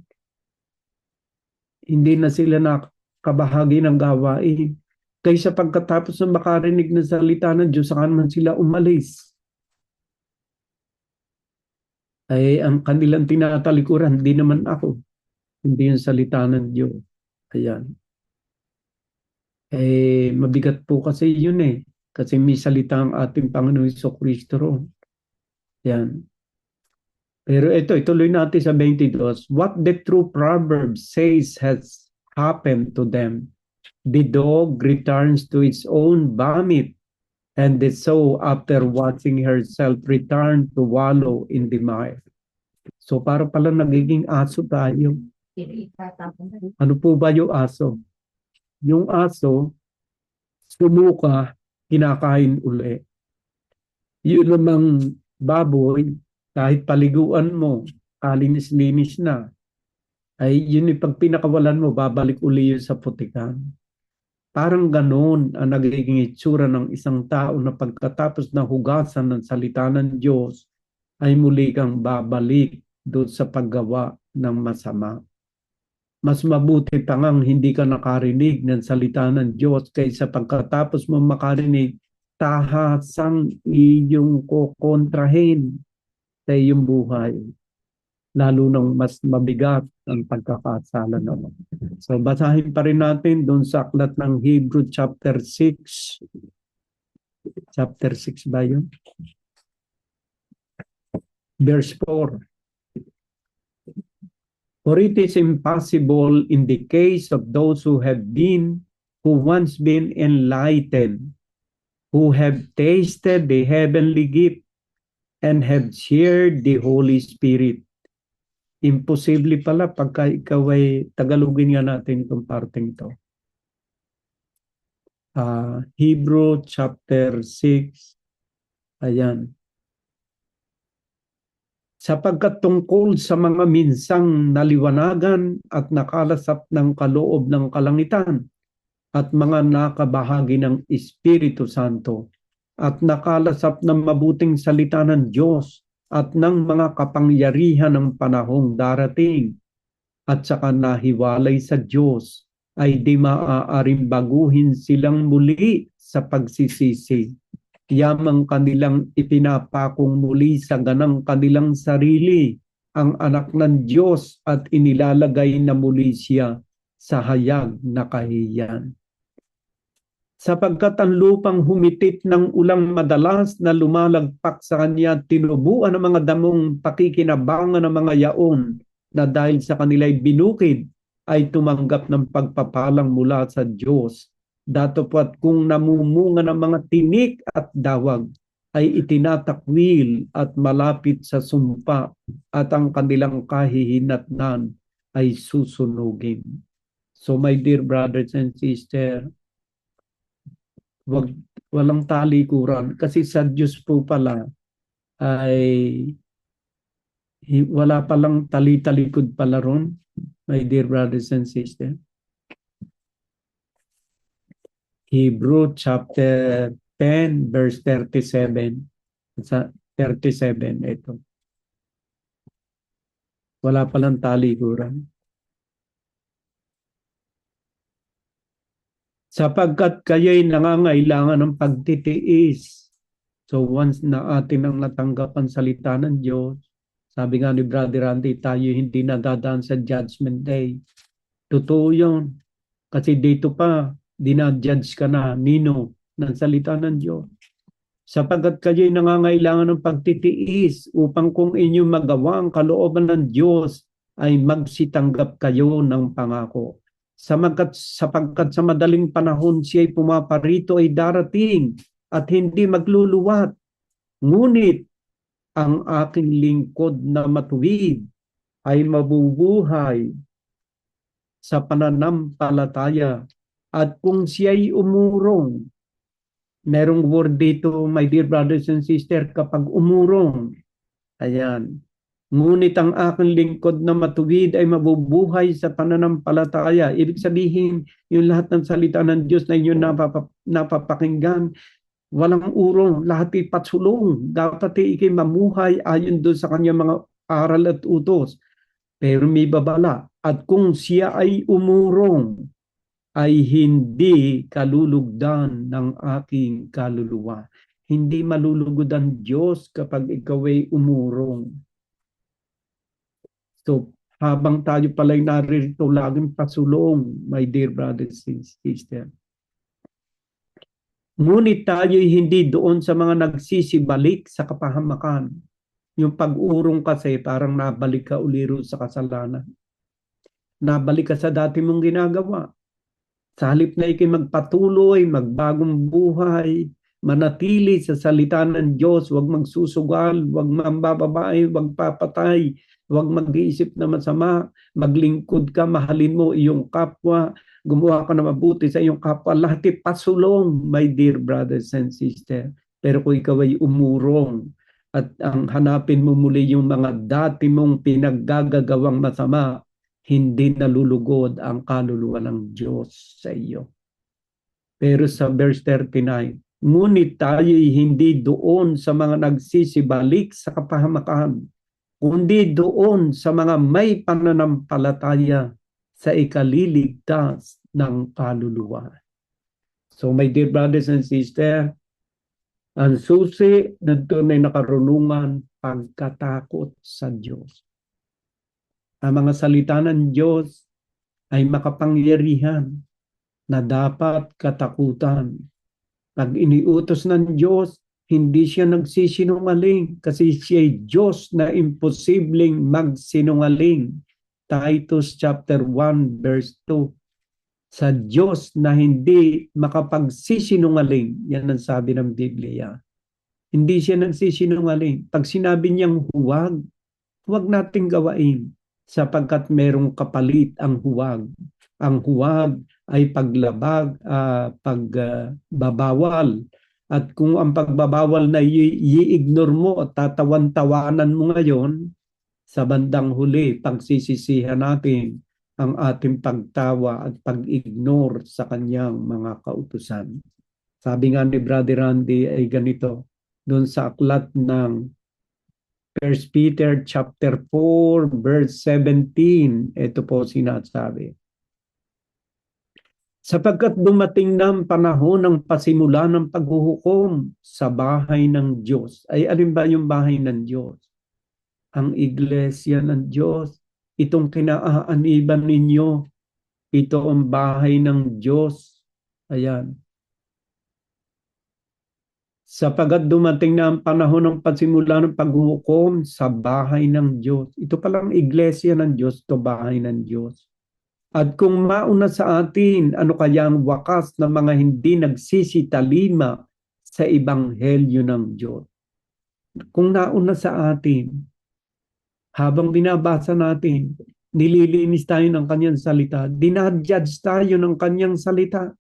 Hindi na sila nakabahagi ng gawain. Kaysa pagkatapos na makarinig ng salita ng Diyos, saka naman sila umalis. Ay ang kanilang tinatalikuran, hindi naman ako. Hindi yung salita ng Diyos. Ayan. Mabigat po kasi yun eh. Kasi may salita ang ating Panginoon Jesucristo roon. Yan. Pero ito, ituloy natin sa 22. What the true proverb says has happen to them. The dog returns to its own vomit, and the sow, after watching herself, return to wallow in the mire. So para pala nagiging aso tayo. Ano po ba yung aso? Yung aso, sumuka, kinakain uli. Yun namang baboy, kahit paliguan mo, kalinis-linis na, ay yun yung pag pinakawalan mo, babalik uli yun sa putikan. Parang ganoon ang nagiging itsura ng isang tao na pagkatapos na hugasan ng salita ng Diyos, ay muli kang babalik doon sa paggawa ng masama. Mas mabuti pa ngang hindi ka nakarinig ng salita ng Diyos kaysa pagkatapos mo makarinig, tahasang iyong kukontrahin sa iyong buhay. Lalo nang mas mabigat ang pagkakasala naman. So basahin pa rin natin doon sa aklat ng Hebrew chapter 6. Chapter 6 ba yun? Verse 4. For it is impossible in the case of those who once been enlightened, who have tasted the heavenly gift, and have shared the Holy Spirit. Imposible pala pagka ikaw ay Tagalogin nga natin itong parteng ito. Hebrew chapter 6. Ayan. Sapagkat tungkol sa mga minsang naliwanagan at nakalasap ng kaloob ng kalangitan at mga nakabahagi ng Espiritu Santo at nakalasap ng mabuting salita ng Diyos at ng mga kapangyarihan ng panahong darating at saka nahiwalay sa Diyos, ay di maaaring baguhin silang muli sa pagsisisi. Yamang kanilang ipinapakong muli sa ganang kanilang sarili ang anak ng Diyos at inilalagay na muli siya sa hayag na kahiyan. Sapagkat ang lupang humitit ng ulang madalas na lumalagpak sa kanya, tinubuan ng mga damong pakikinabangan ng mga yaon na dahil sa kanila'y binukid ay tumanggap ng pagpapalang mula sa Diyos. Datapwat kung namumunga ng mga tinik at dawag ay itinatakwil at malapit sa sumpa at ang kanilang kahihinatnan ay susunugin. So my dear brothers and sisters, walang talikuran kasi sa Diyos po pala ay wala palang tali-talikod pala ron, my dear brothers and sisters. Hebrew chapter 10 verse 37. Sa 37 ito. Wala palang talikuran. Sapagkat kayo'y nangangailangan ng pagtitiis. So once na atin ang natanggap ang salita ng Diyos, sabi nga ni Brother Randy, tayo hindi nadadaan sa judgment day. Totoo yun. Kasi dito pa, dinadjudge ka na, nino, ng salita ng Diyos. Sapagkat kayo'y nangangailangan ng pagtitiis upang kung inyong magawa ang kalooban ng Diyos ay magsitanggap kayo ng pangako. Sapagkat sa madaling panahon siya'y pumaparito ay darating at hindi magluluwat. Ngunit ang aking lingkod na matuwid ay mabubuhay sa pananampalataya. At kung siya'y umurong, merong word dito, my dear brothers and sisters, kapag umurong, ayan, ngunit ang aking lingkod na matuwid ay mabubuhay sa pananampalataya. Ibig sabihin, yung lahat ng salita ng Diyos na inyong napapakinggan, walang urong, lahat ay patsulong. Dapat ikay mamuhay ayon doon sa kanyang mga aral at utos. Pero may babala, at kung siya ay umurong, ay hindi kalulugdan ng aking kaluluwa. Hindi malulugod ang Diyos kapag ikaw ay umurong. So, habang tayo pala'y naririto, laging pasulong, my dear brothers and sisters. Ngunit tayo'y hindi doon sa mga nagsisibalik sa kapahamakan. Yung pag-urong kasi parang nabalik ka uliro sa kasalanan. nabalik ka sa dati mong ginagawa. Sa halip na ikay magpatuloy, magbagong buhay, manatili sa salita ng Diyos, huwag magsusugal, huwag mambababae, huwag papatay, huwag mag-iisip na masama, maglingkod ka, mahalin mo iyong kapwa, gumawa ka na mabuti sa iyong kapwa, lahat pasulong, my dear brothers and sisters. Pero kung ikaw ay umurong at ang hanapin mo muli yung mga dati mong pinaggagawang masama, hindi nalulugod ang kaluluwa ng Diyos sa iyo. Pero sa verse 39, ngunit tayo'y hindi doon sa mga nagsisibalik sa kapahamakan, kundi doon sa mga may pananampalataya sa ikaliligtas ng kaluluwa. So my dear brothers and sisters, ang susi ng tunay na karunungan, pagkatakot sa Diyos. Ang mga salita ng Diyos ay makapangyarihan na dapat katakutan. Pag iniutos ng Diyos, hindi siya nagsisinungaling kasi siya ay Diyos na imposibleng magsinungaling. Titus chapter 1 verse 2. Sa Diyos na hindi makapagsisinungaling, yan ang sabi ng Biblia. Hindi siya nagsisinungaling. Pag sinabi niyang huwag, huwag nating gawain sapagkat merong kapalit ang huwag. Ang huwag ay paglabag, pagbabawal. At kung ang pagbabawal na i-ignore mo at tatawan-tawanan mo ngayon, sa bandang huli, pagsisisihan natin ang ating pagtawa at pag-ignore sa kanyang mga kautusan. Sabi nga ni Brother Randy ay ganito, doon sa aklat ng 1 Peter chapter 4 verse 17, ito po sinasabi. Sapagkat dumating na ang panahon ng pasimula ng paghuhukom sa bahay ng Diyos. Ay alin ba yung bahay ng Diyos? Ang iglesia ng Diyos. Itong kinaaaniban ninyo. Ito ang bahay ng Diyos. Ayan. Sapagat dumating na ang panahon ng pasimula ng paghuhukom sa bahay ng Diyos. Ito palang iglesia ng Diyos, ito bahay ng Diyos. At kung mauna sa atin, ano kaya ang wakas ng mga hindi nagsisitalima sa ebanghelyo ng Diyos? Kung nauna sa atin, habang binabasa natin, nililinis tayo ng kanyang salita, dinadjudge tayo ng kanyang salita.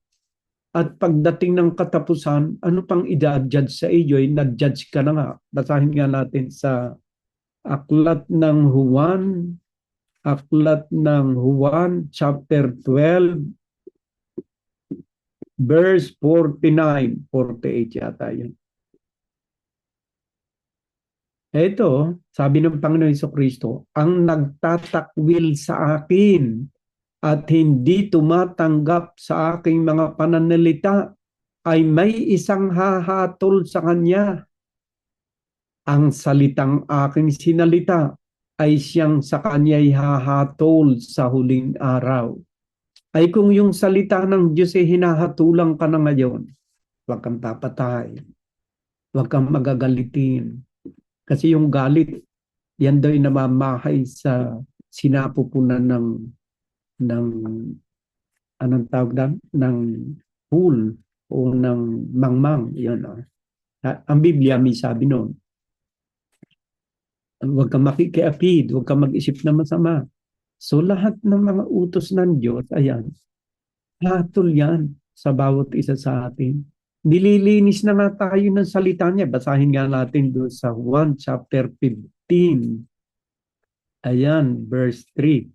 At pagdating ng katapusan, ano pang i-judge sa iyo? Nag-judge ka na nga. Basahin nga natin sa Aklat ng Juan, chapter 12, verse 49, 48 yata yun. Ito, sabi ng Panginoon Jesucristo, ang nagtatakwil sa akin at hindi tumatanggap sa aking mga pananalita ay may isang hahatol sa kanya. Ang salitang aking sinalita ay siyang sa kanya'y hahatol sa huling araw. Ay kung yung salita ng Diyos ay hinahatulang ka na ngayon, huwag kang papatay, huwag kang magagalitin. Kasi yung galit, yan daw ay namamahay sa sinapupunan ng anong tawag na? Ng pool o ng mangmang. Yan, ang Biblia may sabi noon, huwag kang makikiapid, huwag kang mag-isip na masama. So lahat ng mga utos ng Diyos, ayan, hatol yan sa bawat isa sa atin. Nililinis na nga tayo ng salita niya. Basahin nga natin doon sa 1 chapter 15. Ayan, verse 3.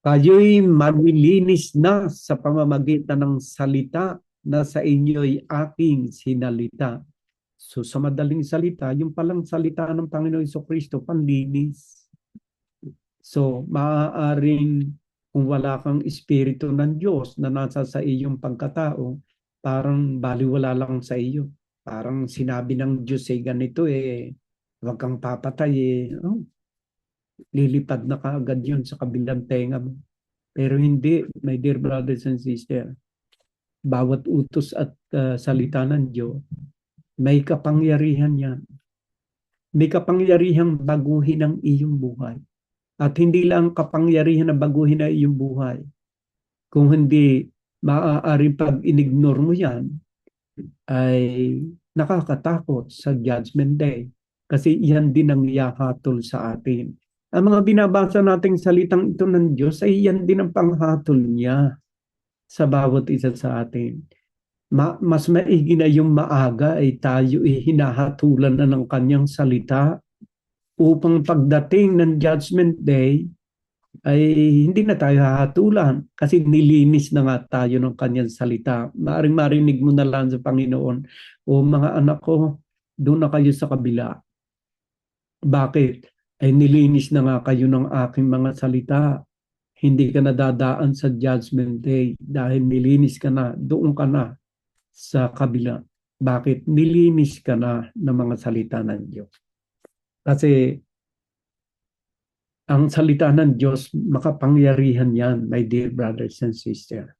Kayo'y malilinis na sa pamamagitan ng salita na sa inyo'y aking sinalita. So sa madaling salita, yung palang salita ng Panginoon Jesucristo, panlinis. So maaaring kung wala kang espiritu ng Diyos na nasa sa iyong pagkatao, parang baliwala lang sa iyo. Parang sinabi ng Diyos ay ganito huwag kang papatay lilipad na kaagad yun sa kabilang tenga mo. Pero hindi, my dear brothers and sisters, bawat utos at salita ng Diyos, may kapangyarihan yan. May kapangyarihang baguhin ang iyong buhay. At hindi lang kapangyarihan na baguhin na iyong buhay. Kung hindi maaari pag inignore mo yan, ay nakakatakot sa Judgment Day. Kasi yan din ang iyahatol sa atin. Ang mga binabasa nating salitang ito ng Diyos ay yan din ang panghatol niya sa bawat isa sa atin. Mas maigi na yung maaga ay tayo hinahatulan na ng kanyang salita upang pagdating ng Judgment Day ay hindi na tayo hahatulan kasi nilinis na nga tayo ng kanyang salita. Maaring marinig mo na lang sa Panginoon, o mga anak ko, doon na kayo sa kabila. Bakit? Ay nilinis na nga kayo ng aking mga salita. Hindi ka na dadaan sa Judgment Day dahil nilinis ka na, doon ka na sa kabila. Bakit? Nilinis ka na ng mga salita ng Diyos. Kasi ang salita ng Diyos, makapangyarihan yan, my dear brothers and sisters.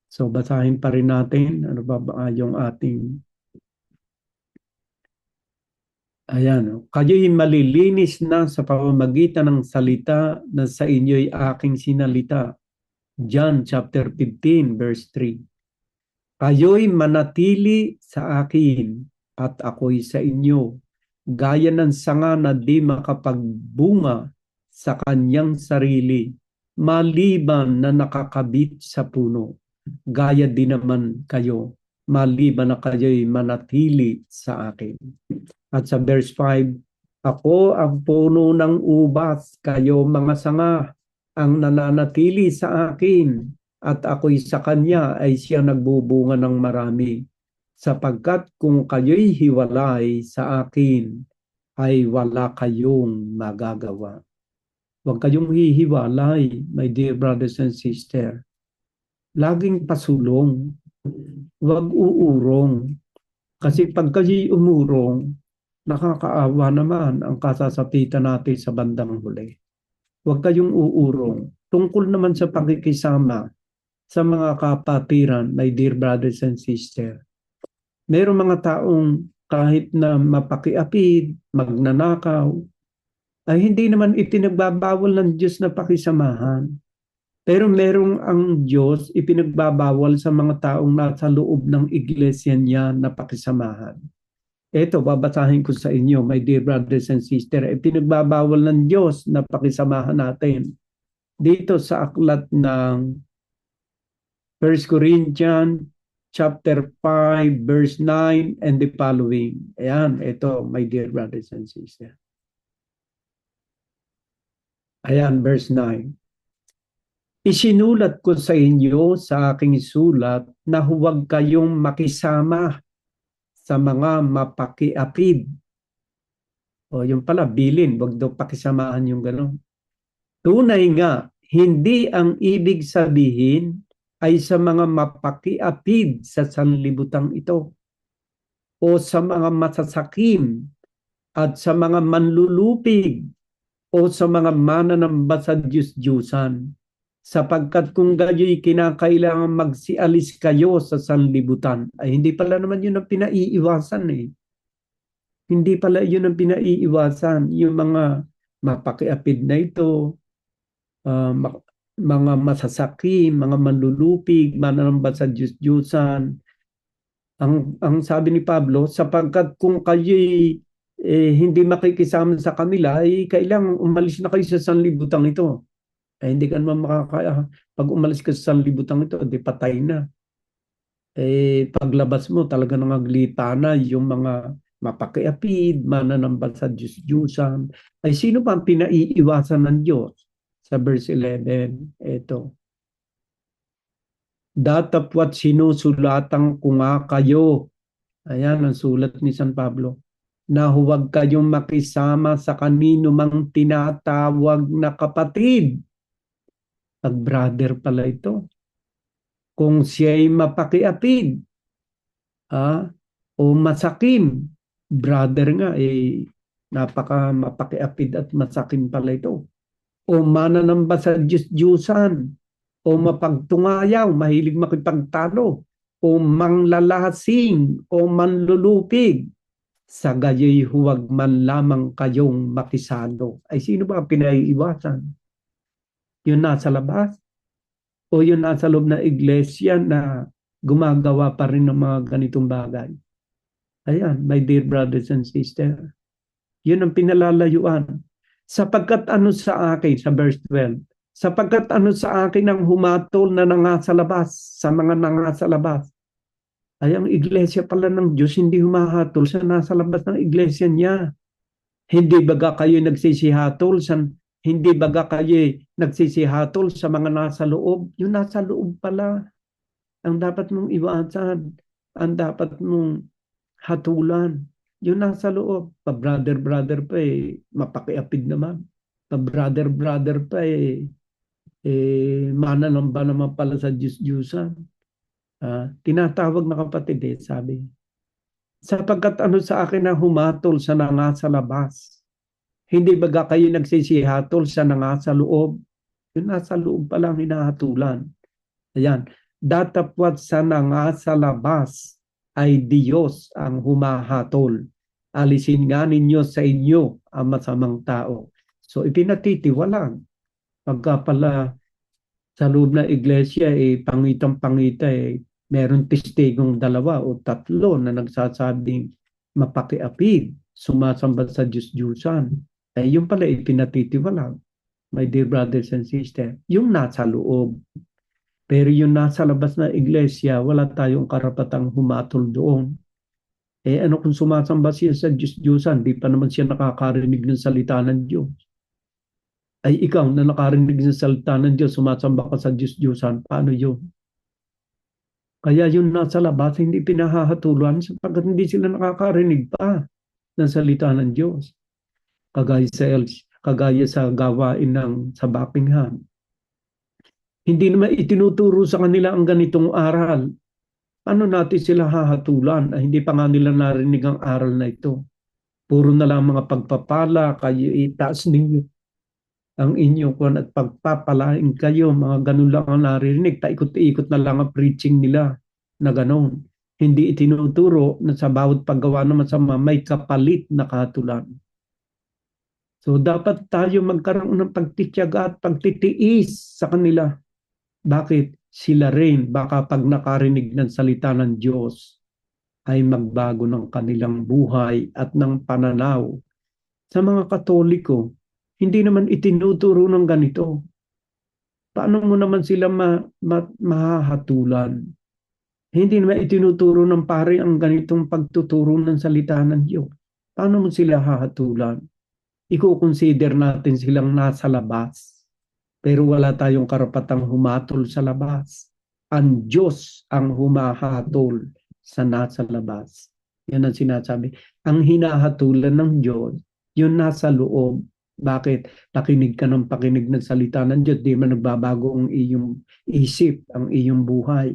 So basahin pa rin natin, ano ba yung ating, ayan, kayo'y malilinis na sa pamamagitan ng salita na sa inyo'y aking sinalita. John chapter 15 verse 3. Kayo'y manatili sa akin at ako'y sa inyo, gaya ng sanga na di makapagbunga sa kanyang sarili, maliban na nakakabit sa puno. Gaya din naman kayo, maliban na kayo'y manatili sa akin. At sa verse 5, ako ang puno ng ubas, kayo mga sanga, ang nananatili sa akin, at ako'y sa kanya ay siya nagbubunga ng marami. Sapagkat kung kayo'y hiwalay sa akin, ay wala kayong magagawa. Huwag kayong hihiwalay, my dear brothers and sisters. Laging pasulong. Huwag uurong. Kasi pag kayo'y umurong, nakakaawa naman ang kasasapitan natin sa bandang huli. Huwag kayong uurong. Tungkol naman sa pakikisama sa mga kapatiran, my dear brothers and sisters. Mayroong mga taong kahit na mapakiapid, magnanakaw, ay hindi naman ipinagbabawal ng Diyos na pakisamahan. Pero merong ang Diyos ipinagbabawal sa mga taong nasa loob ng iglesia niya na pakisamahan. Ito, babasahin ko sa inyo, my dear brothers and sisters, ipinagbabawal ng Diyos na pakisamahan natin. Dito sa aklat ng 1 Corinthians chapter 5 verse 9 and the following. Ayan, ito, my dear brothers and sisters. Ayan, verse 9. Isinulat ko sa inyo sa aking sulat na huwag kayong makisama sa mga mapakiapid. O yung pala, bilin, huwag daw pakisamahan yung gano'n. Tunay nga, hindi ang ibig sabihin ay sa mga mapakiapid sa sanlibutan ito o sa mga masasakim at sa mga manlulupig o sa mga mananamba sa Diyos-Diyusan, sapagkat kung gayo'y kinakailangan magsialis kayo sa sanlibutan, ay hindi pala naman yun ang pinaiiwasan eh. Hindi pala yun ang pinaiiwasan, yung mga mapakiapid na ito, mga masasakim, mga manlulupig, mananamba sa Diyos-Diyusan. Ang sabi ni Pablo, sapagkat kung kayo'y hindi makikisama sa kanila, ay kailangan umalis na kayo sa sanlibutan ito. Ay hindi ka naman makakaya. Pag umalis ka sa sanlibutan ito, di patay na. Paglabas mo, talaga nangaglita na yung mga mapakiapid, mananamba sa Diyos-Diyusan. Ay sino pa ang pinaiiwasan ng Diyos? Sa verse 11, ito. Datapwat sinusulatan ko nga kayo. Ayan ang sulat ni San Pablo. Na huwag kayong makisama sa kanino mang tinatawag na kapatid. Pag-brother pala ito. Kung siya'y mapakiapid, o masakim, brother nga, napaka mapakiapid at masakim pala ito. O mananamba sa Diyos-Diyusan, o mapagtungayaw, mahilig makipagtalo, o manglalasing, o manlulupig, sa gayoy huwag man lamang kayong makisalo. Ay sino ba ang pinaiiwasan? Yung nasa labas? O yung nasa loob ng iglesia na gumagawa pa rin ng mga ganitong bagay? Ayan, my dear brothers and sisters, yun ang pinalalayuan. Sapagkat ano sa akin, sa verse 12, sapagkat ano sa akin ang humatol na nangasa labas, sa mga nangasa labas. Ay ang iglesia pala ng Diyos hindi humahatol sa nasa labas ng iglesia niya. Hindi baga kayo nagsisihatol sa hindi baga kayo nagsisihatol sa mga nasa loob? Yung nasa loob pala ang dapat mong iwasan, ang dapat mong hatulan. Yung nasa loob, pa-brother-brother pa mapakiapid naman. Pa-brother-brother pa mananamba naman pala sa Diyos-Diyusan. Tinatawag na kapatid sabi. Sapagkat ano sa akin na humatol sa nangasa labas. Hindi baga kayo nagsisihatol sa nangasa loob. Yung nasa loob pa lang hinahatulan. Ayan. Datapwat sa nangasa labas ay Diyos ang humahatol. Alisin nga ninyo sa inyo ang masamang tao. So ipinatitiwalang. Pagka pala sa loob ng iglesia pangitang-pangita meron testigong 2 o 3 na nagsasabing mapakiapid, sumasamba sa Diyos-Diyusan. Yung pala ipinatitiwalang. My dear brothers and sisters, yung nasa loob. Pero yung nasa labas na iglesia, wala tayong karapatang humatol doon. Ano kung sumasamba siya sa Diyos-Diyusan, di pa naman siya nakakarinig ng salita ng Diyos. Ay ikaw na nakarinig ng salita ng Diyos, sumasamba ka sa Diyos-Diyusan, paano yun? Kaya yung nasa labas, hindi pinahahatulan sapagkat hindi sila nakakarinig pa ng salita ng Diyos. Kagaya sa gawain sa Buckingham. Hindi naman itinuturo sa kanila ang ganitong aral. Ano natin sila hahatulan? Hindi pa nga nila narinig ang aral na ito. Puro na lang mga pagpapala, kayo itaas ninyo ang inyong kuwan at pagpapalain kayo, mga ganun lang ang naririnig. Paikot-ikot na lang ang preaching nila na ganun. Hindi itinuturo na sa bawat paggawa ng masama may kapalit na kahatulan. So dapat tayo magkaroon ng pagtitiyaga at pagtitiis sa kanila. Bakit? Sila rin baka pag nakarinig ng salita ng Diyos ay magbago ng kanilang buhay at ng pananaw. Sa mga Katoliko, hindi naman itinuturo ng ganito. Paano mo naman sila mahahatulan? Hindi naman itinuturo ng pare ang ganitong pagtuturo ng salita ng Diyos. Paano mo sila hahatulan? I-consider natin silang nasa labas. Pero wala tayong karapatang humatol sa labas. Ang Diyos ang humahatol sa nasa labas. Yan ang sinasabi. Ang hinahatulan ng Diyos, yung nasa loob. Bakit? Pakinig ka ng pakinig ng salita ng Diyos. Di man nagbabago ang iyong isip, ang iyong buhay,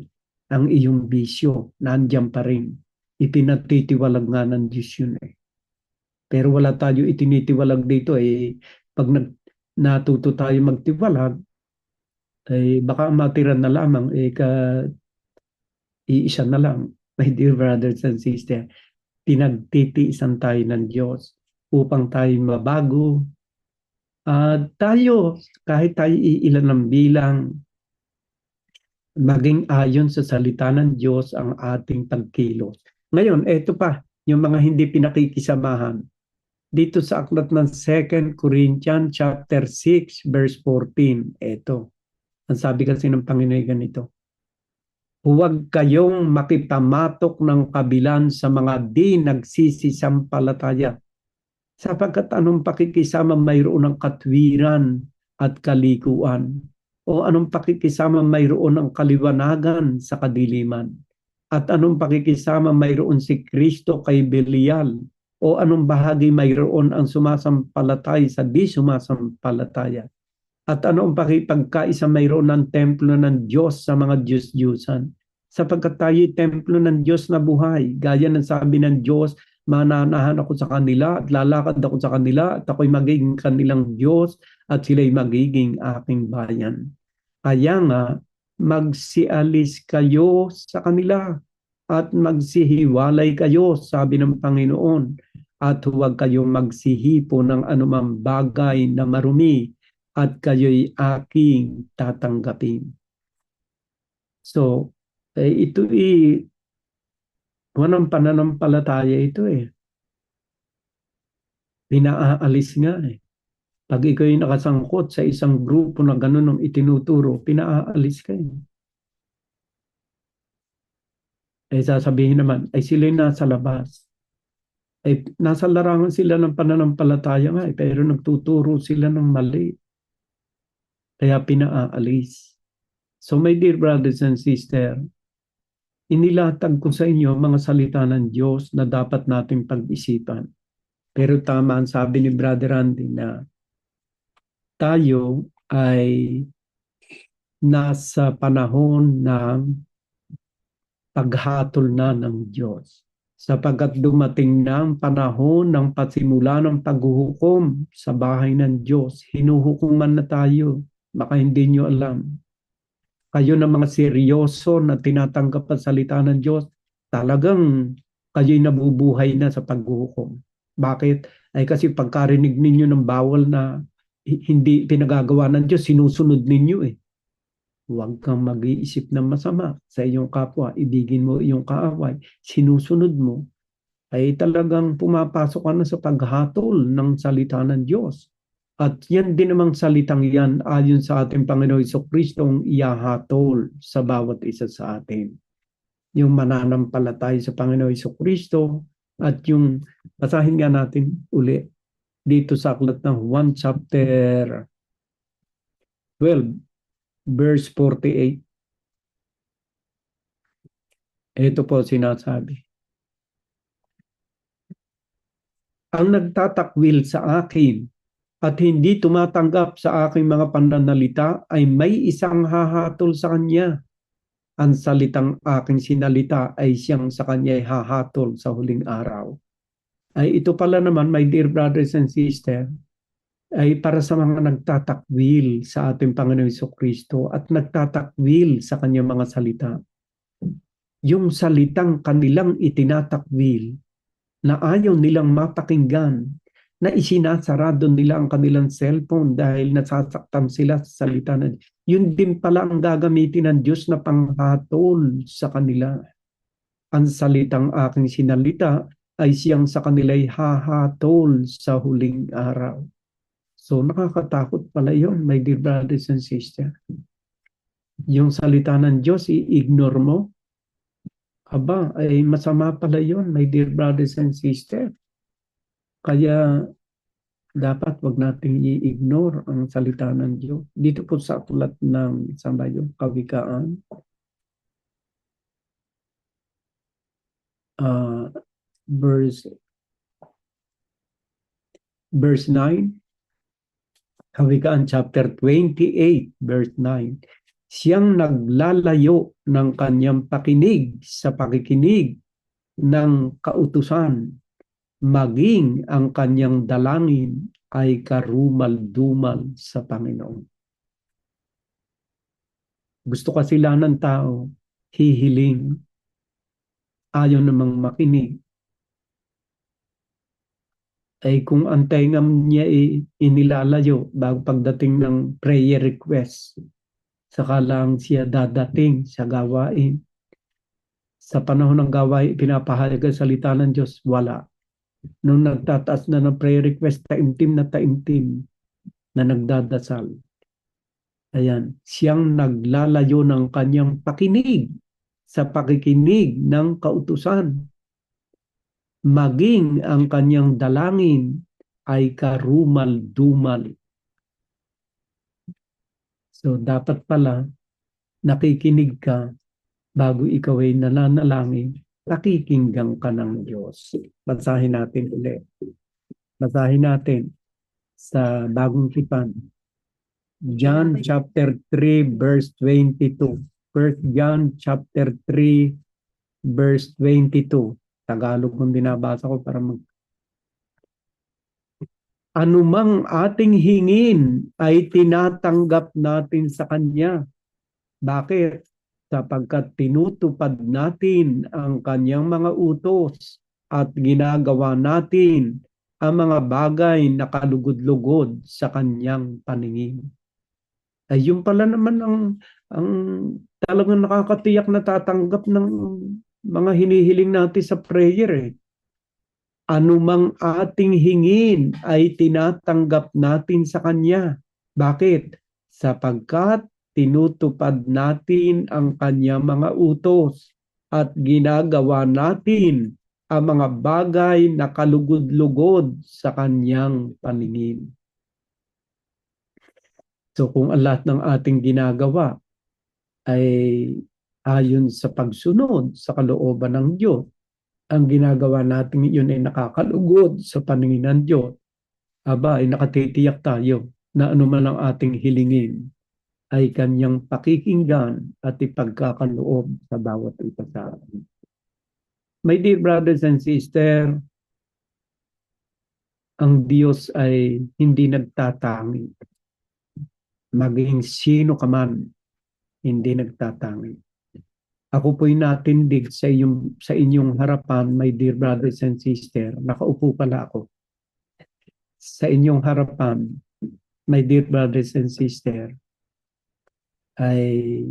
ang iyong bisyo. Nandiyan pa rin. Ipinatitiwalag nga ng Diyos yun Pero wala tayo itinitiwalag dito pag natuto tayo magtiwalag, baka matiran na lamang, iisa na lang. My dear brothers and sisters, pinagtitiisan tayo ng Diyos upang tayo mabago. Tayo, kahit tayo iilan ng bilang, maging ayon sa salita ng Diyos ang ating pagkilos. Ngayon, eto pa, yung mga hindi pinakikisamahan. Dito sa aklat ng 2 Corinthians chapter 6 verse 14. Ito. Ang sabi kasi ng Panginoon ganito. Huwag kayong makipamatok ng kabilan sa mga di nagsisisampalataya. Sapagkat anong pakikisama mayroon ng katwiran at kalikuan? O anong pakikisama mayroon ng kaliwanagan sa kadiliman? At anong pakikisama mayroon si Kristo kay Belial? O anong bahagi mayroon ang sumasampalatay sa di sumasampalataya? At anong pakipagkaisa mayroon ng templo ng Diyos sa mga Diyos-Diyusan? Sapagkat tayo'y templo ng Diyos na buhay. Gaya ng sabi ng Diyos, mananahan ako sa kanila at lalakad ako sa kanila at ako'y magiging kanilang Diyos at sila'y magiging aking bayan. Kaya nga, magsialis kayo sa kanila. at magsihiwalay kayo, sabi ng Panginoon, at huwag kayong magsihipo ng anumang bagay na marumi at kayo'y aking tatanggapin. So, ito walang pananampalataya ito Pinaalis nga Pag ikaw ay nakasangkot sa isang grupo na gano'n ang itinuturo, pinaalis ka sasabihin naman, ay sila'y nasa labas. Nasa larangan sila ng pananampalataya nga pero nagtuturo sila ng mali. Kaya pinaalis. So my dear brothers and sisters, inilatag ko sa inyo mga salita ng Diyos na dapat nating pag-isipan. Pero tama ang sabi ni Brother Randy na tayo ay nasa panahon ng paghatol na ng Diyos. Sapagkat dumating na ang panahon ng pasimula ng paghuhukom sa bahay ng Diyos. Hinuhukuman na tayo. Baka hindi nyo alam. Kayo na mga seryoso na tinatanggap ang salita ng Diyos, talagang kayo'y nabubuhay na sa paghuhukom. Bakit? Ay kasi pagkarinig ninyo ng bawal na hindi pinagagawa ng Diyos, sinusunod ninyo Huwag kang mag-iisip ng masama sa iyong kapwa, ibigin mo iyong kaaway, sinusunod mo, ay talagang pumapasok ka na sa paghatol ng salita ng Diyos. At yan din namang salitang yan ayon sa ating Panginoon Jesucristo ang ihahatol sa bawat isa sa atin. Yung mananampalataya sa Panginoon Jesucristo at yung basahin nga natin uli dito sa aklat ng Juan chapter 12 verse 48. Ito po sinasabi. Ang nagtatakwil sa akin at hindi tumatanggap sa aking mga pananalita ay may isang hahatol sa kanya. Ang salitang aking sinalita ay siyang sa kanya ay hahatol sa huling araw. Ay ito pala naman, my dear brothers and sisters, ay para sa mga nagtatakwil sa ating Panginoon Jesucristo at nagtatakwil sa kanyang mga salita. Yung salitang kanilang itinatakwil na ayaw nilang mapakinggan, na isinasarado nila ang kanilang cellphone dahil nasasaktan sila sa salita na yun din pala ang gagamitin ng Diyos na panghatol sa kanila. Ang salitang aking sinalita ay siyang sa kanila'y hahatol sa huling araw. So nakakatakot pala yun, my dear brothers and sisters. Yung salita ng Diyos, i-ignore mo. Aba, ay masama pala yun, my dear brothers and sisters. Kaya dapat wag nating i-ignore ang salita ng Diyos. Dito po sa aklat ng Kawikaan, verse 9, Kawikaan chapter 28, verse 9. Siyang naglalayo ng kanyang pakinig sa pakikinig ng kautusan, maging ang kanyang dalangin ay karumal-dumal sa Panginoon. Gusto kasi lang ng tao, hihiling, ayaw namang makinig. Ay kung ang tenga niya inilalayo bago pagdating ng prayer request, saka lang siya dadating sa gawain. Sa panahon ng gawain, pinapahayag ang salita ng Diyos, wala. Nung nagtataas na ng prayer request, taimtim na nagdadasal. Ayan, siyang naglalayo ng kanyang pakinig sa pakikinig ng kautusan. Maging ang kanyang dalangin ay karumal-dumal. So dapat pala nakikinig ka bago ikaw ay nananalangin, nakikinggan ka ng Diyos. Basahin natin ulit. Basahin natin sa Bagong Tipan. John chapter 3 verse 22. 1 John chapter 3 verse 22. Tagalog ang binabasa ko para anumang ating hingin ay tinatanggap natin sa Kanya. Bakit? sapagkat tinutupad natin ang kanyang mga utos at ginagawa natin ang mga bagay na kalugod-lugod sa kanyang paningin. Ay yung pala naman ang talagang nakakatiyak na tatanggap ng mga hinihiling natin sa prayer eh. Anumang ating hingin ay tinatanggap natin sa Kanya. Bakit? Sapagkat tinutupad natin ang Kanyang mga utos at ginagawa natin ang mga bagay na kalugod-lugod sa Kanyang paningin. So kung ang lahat ng ating ginagawa ay ayon sa pagsunod sa kalooban ng Diyos, ang ginagawa natin yun ay nakakalugod sa paningin ng Diyos, aba ay nakatitiyak tayo na anuman ang ating hilingin ay kanyang pakikinggan at ipagkakaloob sa bawat isa sa atin. My dear brothers and sisters, ang Diyos ay hindi nagtatangi. Maging sino ka man, hindi nagtatangi. Ako po'y natindig sa inyong harapan, my dear brothers and sisters. Nakaupo pala ako. Sa inyong harapan, my dear brothers and sisters, ay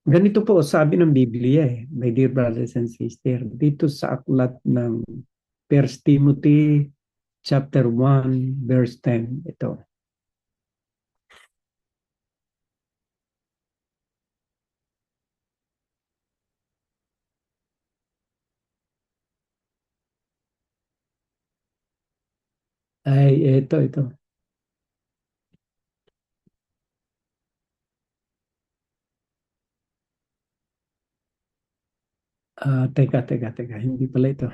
ganito po sabi ng Biblia my dear brothers and sisters, dito sa aklat ng 1 Timothy chapter 1 verse 10, ito. Ay, ito. Teka. Hindi pala ito.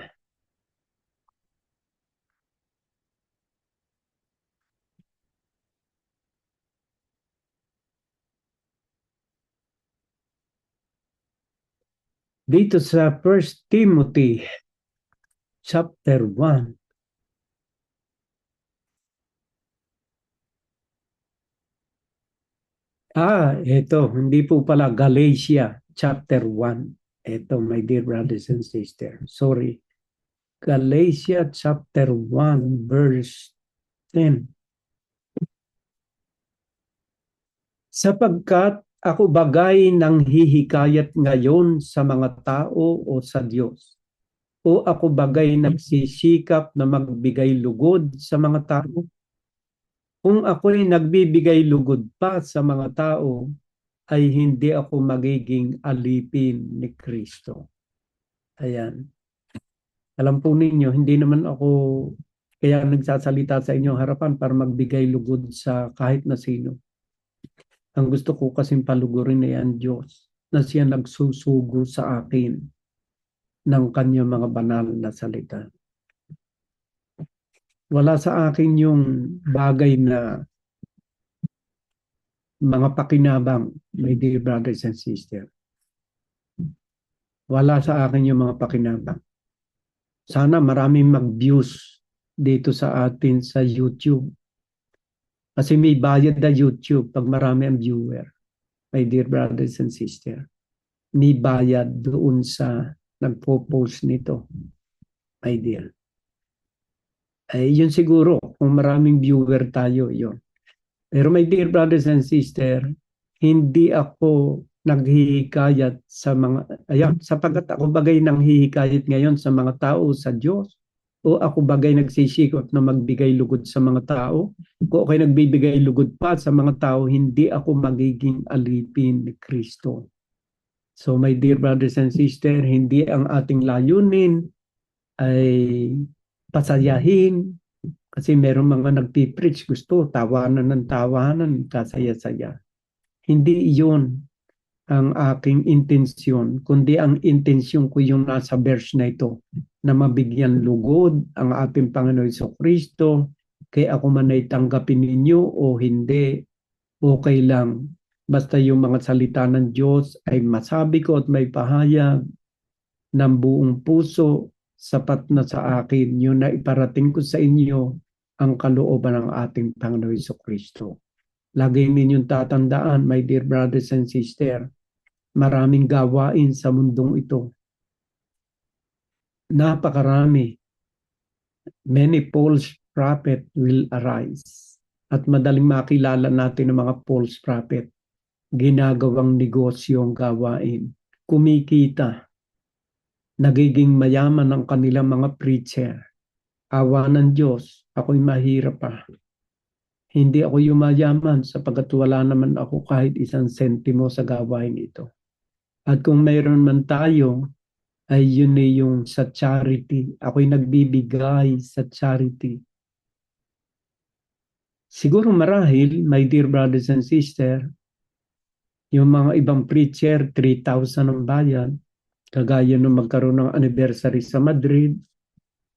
Dito sa 1 Timothy chapter 1. Ito. Hindi po pala Galatia chapter 1. Ito, my dear brothers and sisters. Sorry. Galatia chapter 1 verse 10. Sapagkat ako bagay nang hihikayat ngayon sa mga tao o sa Diyos? O ako bagay nagsisikap na magbigay lugod sa mga tao? Kung ako'y nagbibigay lugod pa sa mga tao, ay hindi ako magiging alipin ni Kristo. Ayan. Alam po ninyo, hindi naman ako kaya nagsasalita sa inyong harapan para magbigay lugod sa kahit na sino. Ang gusto ko kasing palugurin ay ang Diyos na siya nagsusugo sa akin ng kanyang mga banal na salita. Wala sa akin yung bagay na mga pakinabang, my dear brothers and sisters. Wala sa akin yung mga pakinabang. Sana maraming mag-views dito sa atin sa YouTube. Kasi may bayad na YouTube pag marami ang viewer. My dear brothers and sisters. May bayad doon sa nagpo-post nito. My dear. Yun siguro, kung maraming viewer tayo, yun. Pero my dear brothers and sisters, hindi ako naghihikayat sa mga, sapagkat ako bagay nang hihikayat ngayon sa mga tao sa Diyos, o ako bagay nagsisikap na magbigay lugod sa mga tao, kung ako'y nagbibigay lugod pa sa mga tao, hindi ako magiging alipin ni Kristo. So my dear brothers and sisters, hindi ang ating layunin ay pasayahin, kasi meron mga nagpipreach, gusto tawanan ng tawanan, kasaya-saya. Hindi iyon ang aking intensyon, kundi ang intensyon ko yung nasa verse na ito, na mabigyan lugod ang ating Panginoon Jesucristo, kaya ako man ay tanggapin ninyo o hindi, okay lang. Basta yung mga salita ng Diyos ay masabi ko at may pahayag ng buong puso, sapat na sa akin, yun na iparating ko sa inyo ang kalooban ng ating Panginoon Jesucristo. Lagi ninyong tatandaan, my dear brothers and sisters, Maraming gawain sa mundong ito. Napakarami. Many false prophet will arise. At madaling makilala natin ang mga false prophet. Ginagawang negosyo ang gawain. Kumikita. Nagiging mayaman ang kanilang mga preacher. Awa ng Diyos, ako'y mahirap pa. Hindi ako yumayaman sapagkat wala naman ako kahit isang sentimo sa gawain ito. At kung mayroon man tayo, ay yun yung sa charity. Ako'y nagbibigay sa charity. Siguro marahil, my dear brothers and sisters, yung mga ibang preacher, 3,000 ang bayan, kagaya nung magkaroon ng anniversary sa Madrid,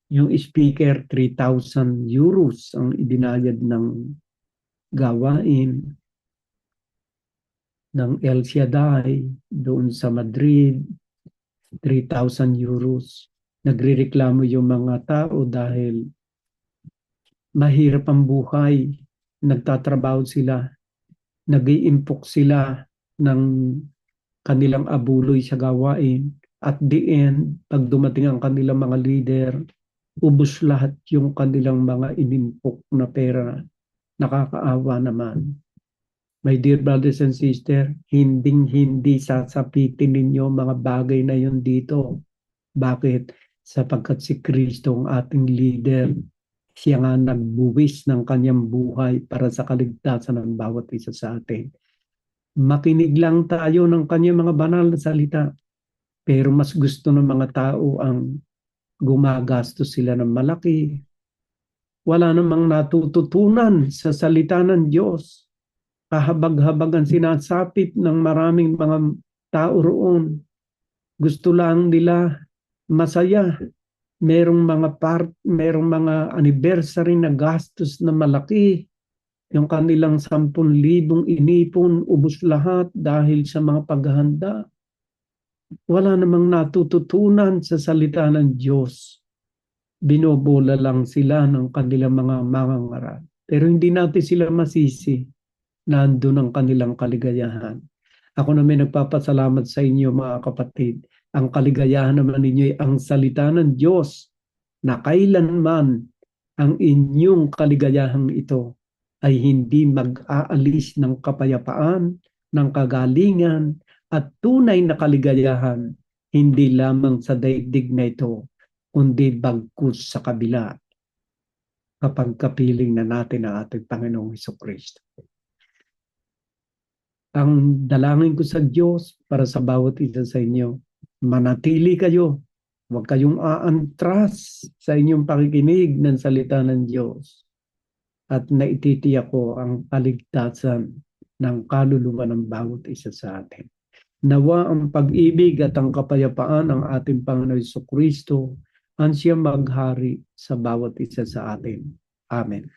yung speaker, 3,000 euros ang ibinayad ng gawain ng El Shaddai doon sa Madrid, 3,000 euros. Nagrereklamo yung mga tao dahil mahirap ang buhay, nagtatrabaho sila, nag-iimpok sila ng kanilang abuloy sa gawain. At the end, pag dumating ang kanilang mga leader, ubos lahat yung kanilang mga inimpok na pera. Nakakaawa naman. My dear brothers and sisters, hindi sasapitin ninyo mga bagay na yun dito. Bakit? Sapagkat si Kristo ang ating leader. Siya nga nagbuwis ng kanyang buhay para sa kaligtasan ng bawat isa sa atin. Makinig lang tayo ng kanyang mga banal na salita. Pero mas gusto ng mga tao ang gumagastos sila ng malaki. Wala namang natututunan sa salita ng Diyos. Kahabag-habag ang sinasapit ng maraming mga tao roon. Gusto lang nila masaya. Merong mga anniversary na gastos na malaki. Yung kanilang 10,000 inipon, ubos lahat dahil sa mga paghahanda. Wala namang natututunan sa salita ng Diyos. Binobola lang sila ng kanilang mga mangangaral. Pero hindi natin sila masisi. Nandun ang kanilang kaligayahan. Ako naman nagpapasalamat sa inyo mga kapatid. Ang kaligayahan naman ninyo ay ang salita ng Diyos na kailanman ang inyong kaligayahan ito ay hindi mag-aalis ng kapayapaan, ng kagalingan, at tunay na kaligayahan, hindi lamang sa daigdig na ito, kundi bagkus sa kabila kapag kapiling na natin ang ating Panginoong Hesukristo. Ang dalangin ko sa Diyos para sa bawat isa sa inyo, manatili kayo, huwag kayong aantras sa inyong pakikinig ng salita ng Diyos at naititiyak ko ang kaligtasan ng kaluluwa ng bawat isa sa atin. Nawa ang pag-ibig at ang kapayapaan ng ating Panginoon Hesukristo ang siyang maghari sa bawat isa sa atin. Amen.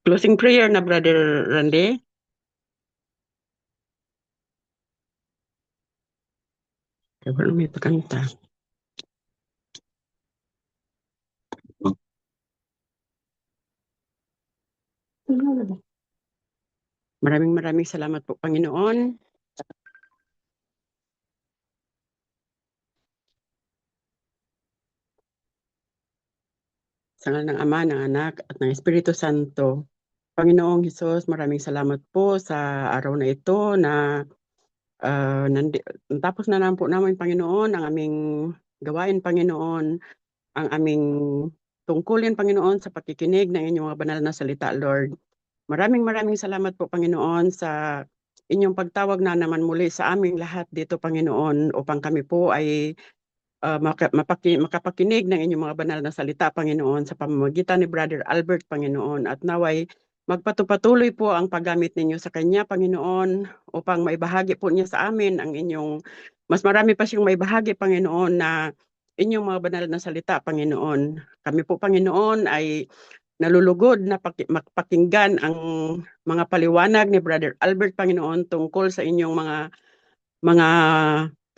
Closing prayer na Brother Randy. Kaya may pakanta. Maraming salamat po, Panginoon. Sa ngalan ng Ama, ng Anak, at ng Espiritu Santo. Panginoong Hesus, maraming salamat po sa araw na ito na tapos na lang po namin, Panginoon, ang aming gawain, Panginoon, ang aming tungkulin, Panginoon, sa pakikinig ng inyong mga banal na salita, Lord. Maraming salamat po, Panginoon, sa inyong pagtawag na naman muli sa aming lahat dito, Panginoon, upang kami po ay makapakinig ng inyong mga banal na salita, Panginoon, sa pamamagitan ni Brother Albert, Panginoon, at naway magpatuloy po ang paggamit ninyo sa kanya, Panginoon, upang maibahagi po niya sa amin ang inyong, mas marami pa siyang maibahagi, Panginoon, na inyong mga banal na salita, Panginoon. Kami po, Panginoon, ay nalulugod na pakinggan ang mga paliwanag ni Brother Albert, Panginoon, tungkol sa inyong mga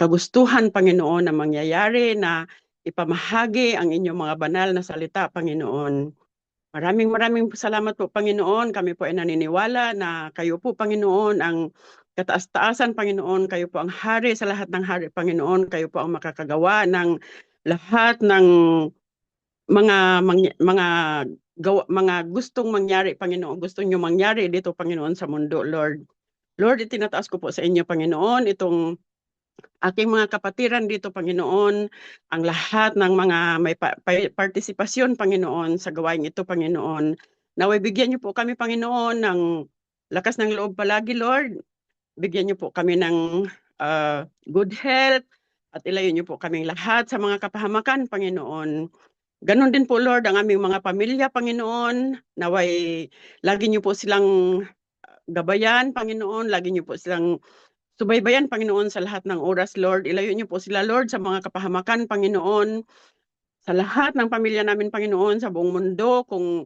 kagustuhan, Panginoon, na mangyayari na ipamahagi ang inyong mga banal na salita, Panginoon. Maraming salamat po, Panginoon. Kami po ay naniniwala na kayo po, Panginoon, ang kataas-taasan, Panginoon. Kayo po ang hari sa lahat ng hari, Panginoon. Kayo po ang makakagawa ng lahat ng mga gustong mangyari, Panginoon. Gusto niyo mangyari dito, Panginoon, sa mundo, Lord. Lord, itinataas ko po sa inyo, Panginoon, itong aking mga kapatiran dito, Panginoon, ang lahat ng mga may partisipasyon, Panginoon, sa gawain ito, Panginoon. Naway bigyan niyo po kami, Panginoon, ng lakas ng loob palagi, Lord. Bigyan niyo po kami ng good health at ilayo niyo po kaming lahat sa mga kapahamakan, Panginoon. Ganon din po, Lord, ang aming mga pamilya, Panginoon. Naway lagi niyo po silang gabayan, Panginoon. Lagi niyo po silang subaybayan, Panginoon, sa lahat ng oras, Lord. Ilayo niyo po sila, Lord, sa mga kapahamakan, Panginoon. Sa lahat ng pamilya namin, Panginoon, sa buong mundo, kung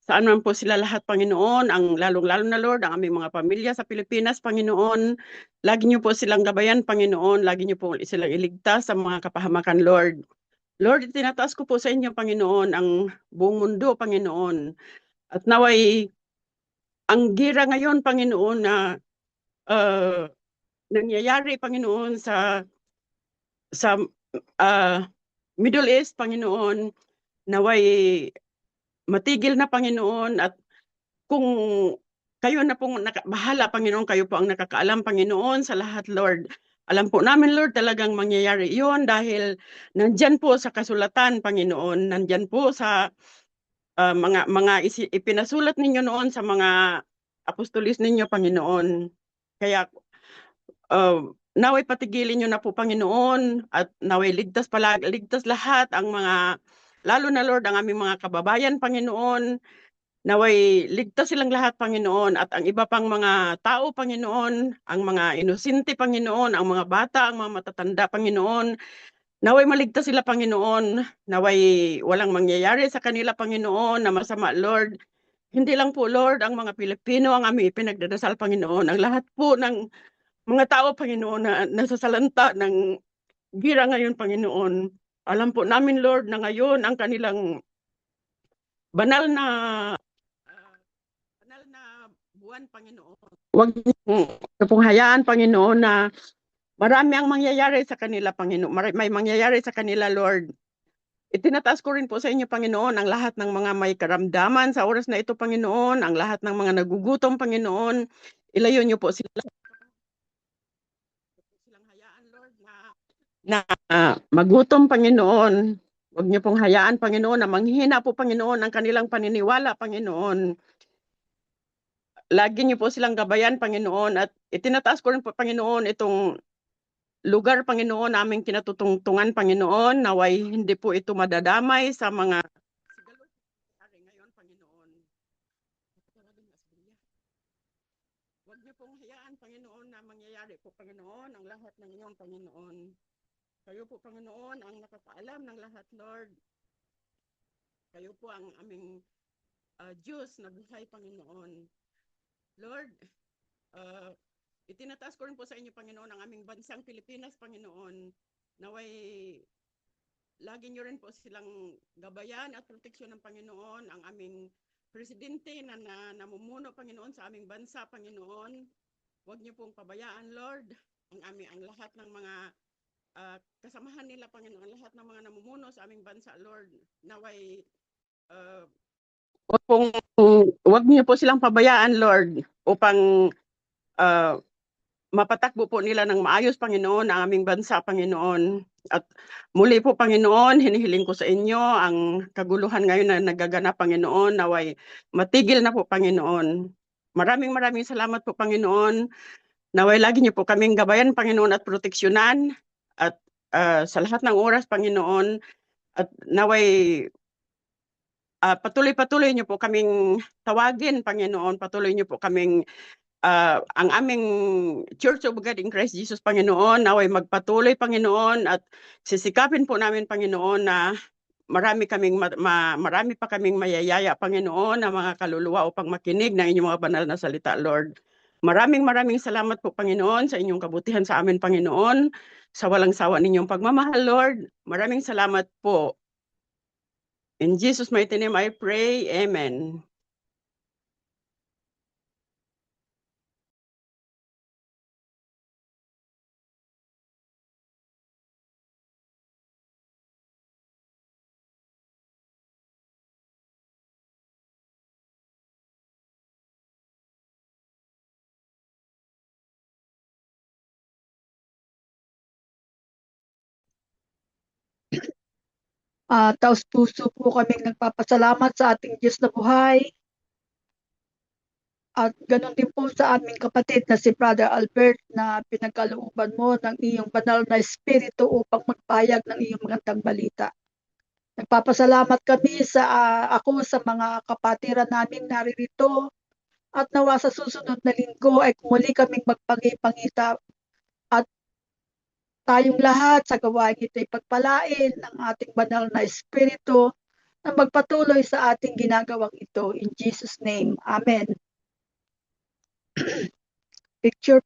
saan man po sila lahat, Panginoon, ang lalong-lalo na, Lord, ang aming mga pamilya sa Pilipinas, Panginoon. Lagi niyo po silang gabayan, Panginoon. Lagi niyo po silang iligtas sa mga kapahamakan, Lord. Lord, tinataas ko po sa inyo, Panginoon, ang buong mundo, Panginoon. At naway, ang gira ngayon, Panginoon, na nangyayari, Panginoon, sa Middle East, Panginoon, naway matigil na, Panginoon, at kung kayo na pong bahala, Panginoon, kayo po ang nakakaalam, Panginoon, sa lahat, Lord. Alam po namin, Lord, talagang mangyayari iyon dahil nandyan po sa kasulatan, Panginoon, nandyan po sa ipinasulat ninyo noon sa mga apostolis ninyo, Panginoon. Kaya naway patigilin nyo na po, Panginoon, at naway ligtas lahat ang mga, lalo na, Lord, ang aming mga kababayan, Panginoon. Naway ligtas silang lahat, Panginoon, at ang iba pang mga tao, Panginoon, ang mga inosente, Panginoon, ang mga bata, ang mga matatanda, Panginoon. Naway maligtas sila, Panginoon. Naway walang mangyayari sa kanila, Panginoon, na masama, Lord. Hindi lang po, Lord, ang mga Pilipino ang aming ipinagdadasal, Panginoon. Ang lahat po ng mga tao, Panginoon, na nasasalanta ng gira ngayon, Panginoon. Alam po namin, Lord, na ngayon ang kanilang banal na buwan, Panginoon. Huwag niyo pong hayaan, Panginoon, na marami ang mangyayari sa kanila, Panginoon. May mangyayari sa kanila, Lord. Itinataas ko rin po sa inyo, Panginoon, ang lahat ng mga may karamdaman sa oras na ito, Panginoon, ang lahat ng mga nagugutom, Panginoon. Ilayo niyo po silang hayaan, Lord, na magutom, Panginoon. Huwag niyo pong hayaan, Panginoon, na manghihina po, Panginoon, ang kanilang paniniwala, Panginoon. Lagi niyo po silang gabayan, Panginoon, at itinataas ko rin po, Panginoon, itong lugar, Panginoon, naming kinatutungtungan, Panginoon, naway hindi po ito madadamay sa mga ngayon, Panginoon. Huwag niyo pong hayaan, Panginoon, na mangyayari po, Panginoon, ang lahat ng inyong, Panginoon. Kayo po, Panginoon, ang nakakaalam ng lahat, Lord. Kayo po ang aming Diyos na buhay, Panginoon. Lord, itinataas ko rin po sa inyo, Panginoon, ang aming bansang Pilipinas, Panginoon. Naway lagi nyo rin po silang gabayan at proteksyon ng Panginoon, ang aming presidente na namumuno, Panginoon, sa aming bansa, Panginoon. Huwag niyo pong pabayaan, Lord, ang lahat ng mga kasamahan nila, Panginoon, lahat ng mga namumuno sa aming bansa, Lord. Naway Huwag niyo po silang pabayaan, Lord, upang mapatakbo po nila ng maayos, Panginoon, ang aming bansa, Panginoon. At muli po, Panginoon, hinihiling ko sa inyo ang kaguluhan ngayon na nagaganap, Panginoon, naway matigil na po, Panginoon. Maraming salamat po, Panginoon. Naway lagi niyo po kaming gabayan, Panginoon, at proteksyonan. At sa lahat ng oras, Panginoon, at naway patuloy niyo po kaming tawagin, Panginoon. Patuloy niyo po kaming ang aming Church of God in Christ Jesus, Panginoon, naway magpatuloy, Panginoon, at sisikapin po namin, Panginoon, na marami pa kaming mayayaya, Panginoon, na mga kaluluwa upang makinig ng inyong mga banal na salita, Lord. Maraming salamat po, Panginoon, sa inyong kabutihan sa amin, Panginoon, sa walang sawa ninyong pagmamahal, Lord. Maraming salamat po. In Jesus' mighty name I pray. Amen. Taos puso po kaming nagpapasalamat sa ating Diyos na buhay. At ganun din po sa aming kapatid na si Brother Albert na pinagkalooban mo ng iyong banal na espiritu upang magpahayag ng iyong magandang balita. Nagpapasalamat kami ako sa mga kapatiran namin naririto at nawa sa susunod na linggo ay muli kaming magpangipangita at tayong lahat sa gawain ito ay pagpalain ng ating banal na espiritu na magpatuloy sa ating ginagawang ito. In Jesus' name, Amen. Picture.